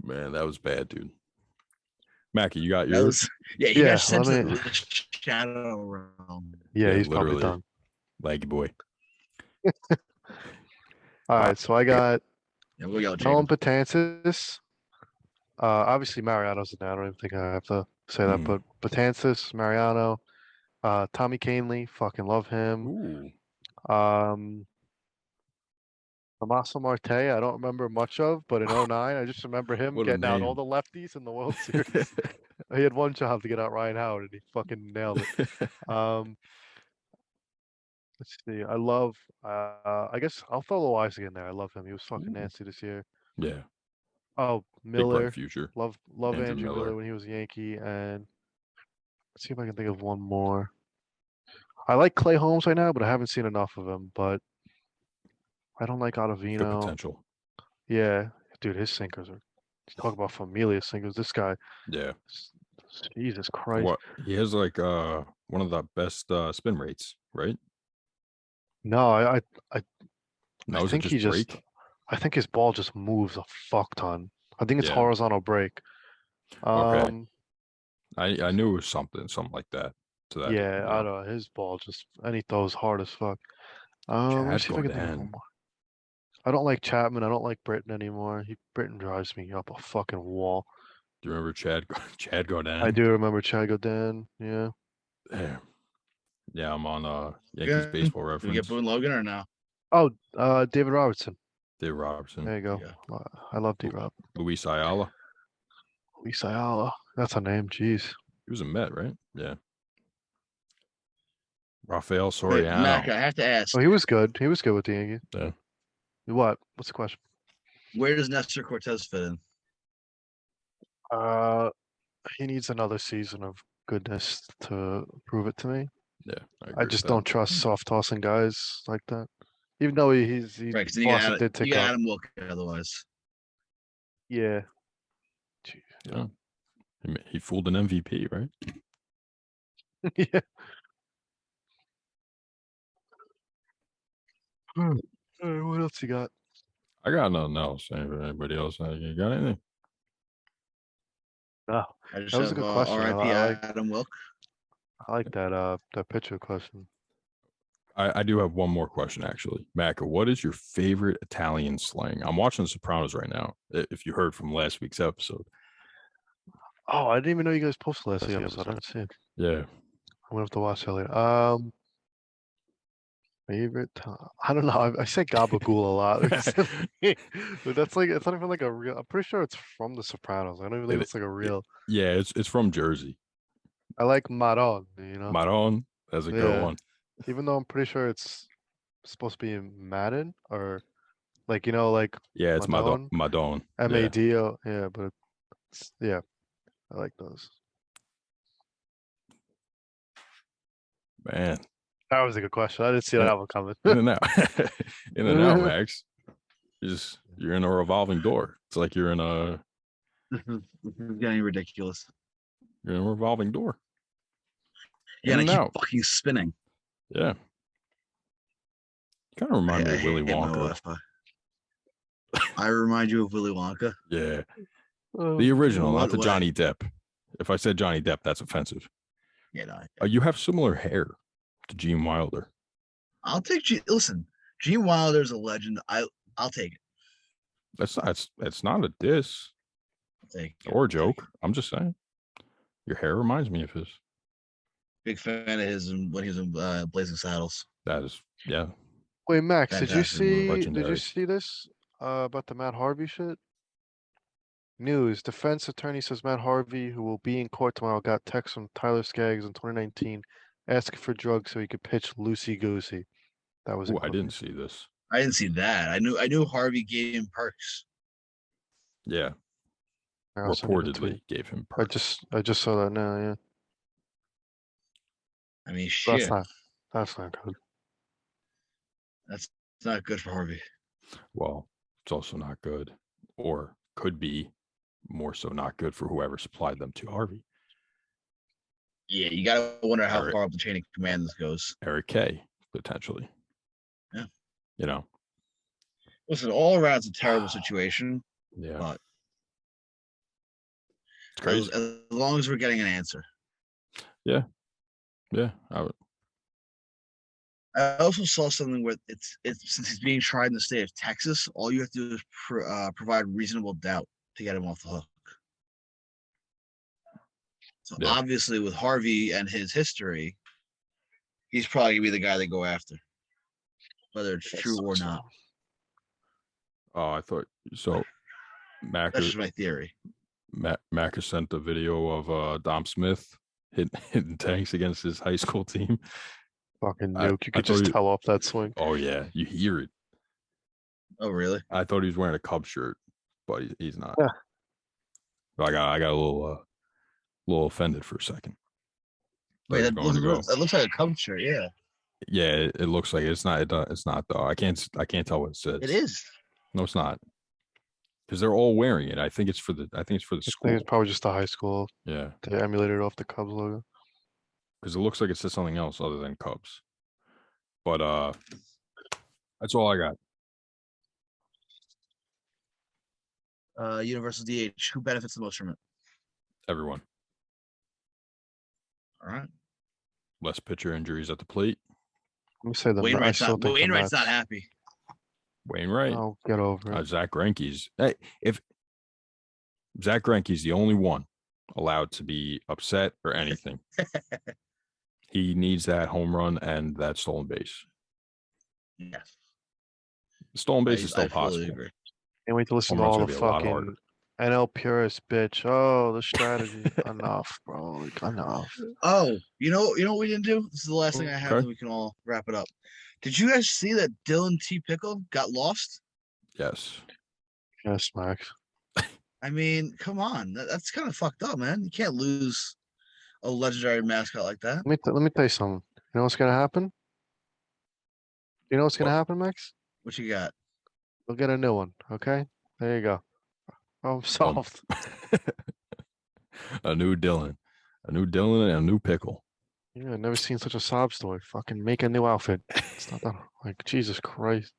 Man, that was bad, dude. Mackie, you got yours? You Yeah, got sent let to me- the shadow realm. Yeah, he's probably literally. done. Leggy boy. All right, so I got Yeah, we'll go, 𝒂𝒂𝒒 obviously Mariano's in there. I don't even think I have to say that, but 𝒂𝒂𝒒, Mariano, Tommy Kahnle, fucking love him. Ooh. Tommaso Marte, I don't remember much of, but in 09, I just remember him What a getting out all name. the lefties in the World Series. He had one job to get out Ryan Howard, and he fucking nailed it. Let's see. I love. I guess I'll throw Loizaga in there. I love him. He was fucking Ooh. nasty this year. Yeah. Oh, Big Miller. bright future. Love Andrew Andrew Miller Miller. when he was a Yankee. And let's see if I can think of one more. I like Clay Holmes right now, but I haven't seen enough of him. But I don't like Good Ottavino. potential. Yeah, dude, his sinkers are. Talk about familiar sinkers. This guy. Yeah. Jesus Christ. What he has like one of the best spin rates, right? No, I No, is it think just he just. break? I think his ball just moves a fuck ton. I think it's Yeah. horizontal break. Okay. I knew it was something like that. To that. Yeah, I don't know. His ball just and he throws hard as fuck. Let me Chad see if I can think of one Gaudin. more. I don't like Chapman. I don't like Britton anymore. Britton drives me up a fucking wall. Do you remember Chad Gaudin? I do remember Chad Gaudin. Yeah. Damn. Yeah, I'm on Yankees baseball Did we get reference. Boone Logan or no? Oh, David Robertson. Dave Robertson. There you go. Yeah. I love D-Rob. Luis Ayala. Luis Ayala. That's a name. Jeez. He was a Met, right? Yeah. Rafael Wait, Soriano. Mac, I have to ask, Oh, he was good. He was good with the Yankees. Yeah. What? What's the question? where does Nestor Cortez fit in? He needs another season of goodness to prove it to me. Yeah. I just don't trust soft tossing guys like that. Even though he Right, because you Boston got did tick up. Adam Wilk otherwise. Yeah. Gee, yeah. He fooled an MVP, right? Yeah. What else you got? I got nothing else. Anybody else? You got anything? No, I just that was a have good question. RIP I like Adam Wilk. that pitcher question. I do have one more question, actually. Macca, what is your favorite Italian slang? I'm watching The Sopranos right now, if you heard from last week's episode. Oh, I didn't even know you guys posted last week's episode. I didn't see it. Yeah. I'm gonna have to watch that later. Favorite I don't know. I say gabagool a lot recently, but that's like it's not even like a real. I'm pretty sure it's from The Sopranos. I don't even think it's like a real. Yeah, it's from Jersey. I like Maron, you know. Maron, that's a good Yeah. one. Even though I'm pretty sure it's supposed to be Madden or like you know like Yeah, it's Madon, Madon. Yeah. MADO. Yeah, but it's, yeah, I like those. Man, That was a good question. I didn't see Yeah. that one coming. in and out, in and out, Max. You're in a revolving door. It's like you're in a This is getting ridiculous. you're in a revolving door. Yeah, In and and I keep out. fucking spinning. Yeah. Kind of remind me of Willy hate my Wonka. Wi-Fi. I remind you of Willy Wonka. Yeah, Oh, the original, what not the way? Johnny Depp. If I said Johnny Depp, that's offensive. Yeah, no, You have similar hair to Gene Wilder. I'll take listen, Gene Wilder's a legend. I'll take it. That's not a diss I'll take it. or a joke. I'm just saying. Your hair reminds me of his. Big fan of his when he was in Blazing Saddles. That is, yeah. Wait, Max, did you Fantastic movie. see? Did Legendary. you see this about the Matt Harvey shit? News: Defense attorney says Matt Harvey, who will be in court tomorrow, got text from Tyler Skaggs in 2019 asking for drugs so he could pitch Loosey Goosey. That was. Oh, I didn't see this. I didn't see that. I knew Harvey gave him perks. Yeah, I'll send you the tweet. reportedly gave him I perks. just saw that now. Yeah, I mean, But shit. that's not good. That's not good for Harvey. Well, it's also not good, or could be more so not good for whoever supplied them to Harvey. Yeah, you gotta wonder how Eric- far up the chain of command this goes. 𝒂𝒃, potentially. Yeah. You know, Listen, all around it's a terrible situation. yeah. But It's crazy. as long as we're getting an answer. Yeah. I also saw something where it's since he's being tried in the state of Texas, all you have to do is provide reasonable doubt to get him off the hook. So Yeah. obviously, with Harvey and his history, he's probably gonna be the guy they go after, whether it's true or not. Oh, I thought so. That's just my theory. Macca sent a video of Dom Smith hitting tanks against his high school team. Fucking I- nuke. You I could just thought you- tell off that swing. Oh yeah, you hear it. Oh, really? I thought he was wearing a Cub shirt, but he's not. Yeah. But I got a little offended for a second. Wait, Thought he was going to go. looks like a Cubs shirt. Yeah, Yeah, it looks like it. It's not. It's not though. I can't tell what it says. it is. No, it's not. Because they're all wearing it. I think it's for the. I think it's for the I think school. it's probably just the high school. Yeah, They emulated off the Cubs logo. because it looks like it says something else other than Cubs. But that's all I got. Universal DH. Who benefits the most from it? Everyone. All right. Less pitcher injuries at the plate. Let me say the. I Wainwright's still think the Wainwright's not Mets- happy. Wainwright. Oh, get over it. Zach Greinke's. Hey, if Zach Greinke's the only one allowed to be upset or anything, he needs that home run and that stolen base. Yes. Stolen base is I still fully possible. agree. Can't wait to listen Home to run's all gonna the be a lot fucking harder. NL purists, bitch. Oh, the strategy. Enough, bro. Like, enough. Oh, you know what we didn't do? This is the last thing I have, Okay. and we can all wrap it up. Did you guys see that Dylan T. Pickle got lost? Yes. Yes, Max. I mean, come on, that's kind of fucked up, man. You can't lose a legendary mascot like that. Let me tell you something. You know what's gonna happen? You know what's gonna What? happen, Max? What you got? We'll get a new one. Okay. There you go. I'm solved. A new Dylan and a new pickle. Yeah, I've never seen such a sob story. Fucking make a new outfit. It's not that like Jesus Christ.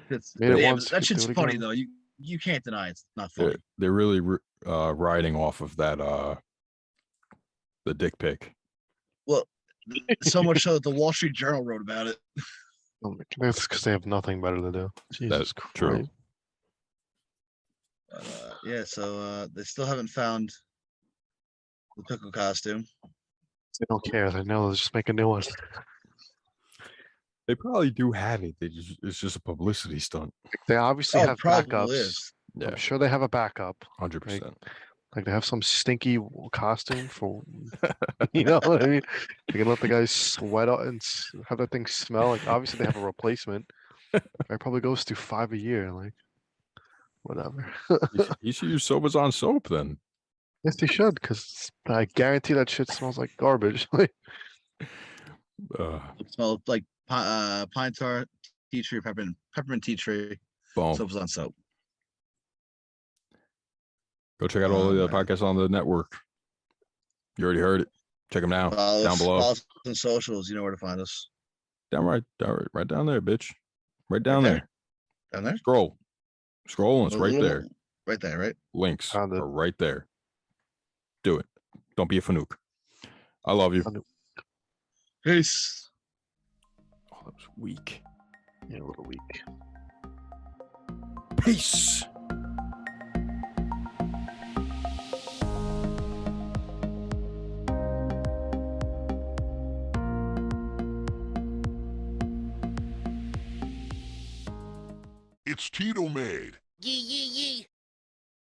Made it Yeah, once, that could shit's do it funny again. though. You can't deny it's not funny. They're really riding off of that the dick pic. Well, so much so that the Wall Street Journal wrote about it. That's because they have nothing better to do. Jesus Christ. true. Yeah, so they still haven't found the pickle costume. They don't care. They know. They'll just make a new one. They probably do have it. It's just a publicity stunt. They obviously have probably backups. is. Yeah, I'm sure they have a backup. 100%. Like they have some stinky costume for, you know what I mean? They can let the guys sweat out and have that thing smell. Like obviously they have a replacement. It probably goes through 5 a year. Like whatever. You should use soap as on soap then. Yes, they should, because I guarantee that shit smells like garbage. Like It smells like pine tar, tea tree, peppermint tea tree. Boom. Soap is on soap. Go check out all Oh, the man. podcasts on the network. You already heard it. Check them out Follow down us, below. follow us on socials. You know where to find us. Right down there, bitch. Right down there? there. Down there? Scroll. Scroll, and it's right there. Right there, right? Links Found it. are right there. Do it. Don't be a fanook. I love you. Peace. Oh, that was weak. yeah, a little weak. Peace. It's Tito made. Yee yee yee.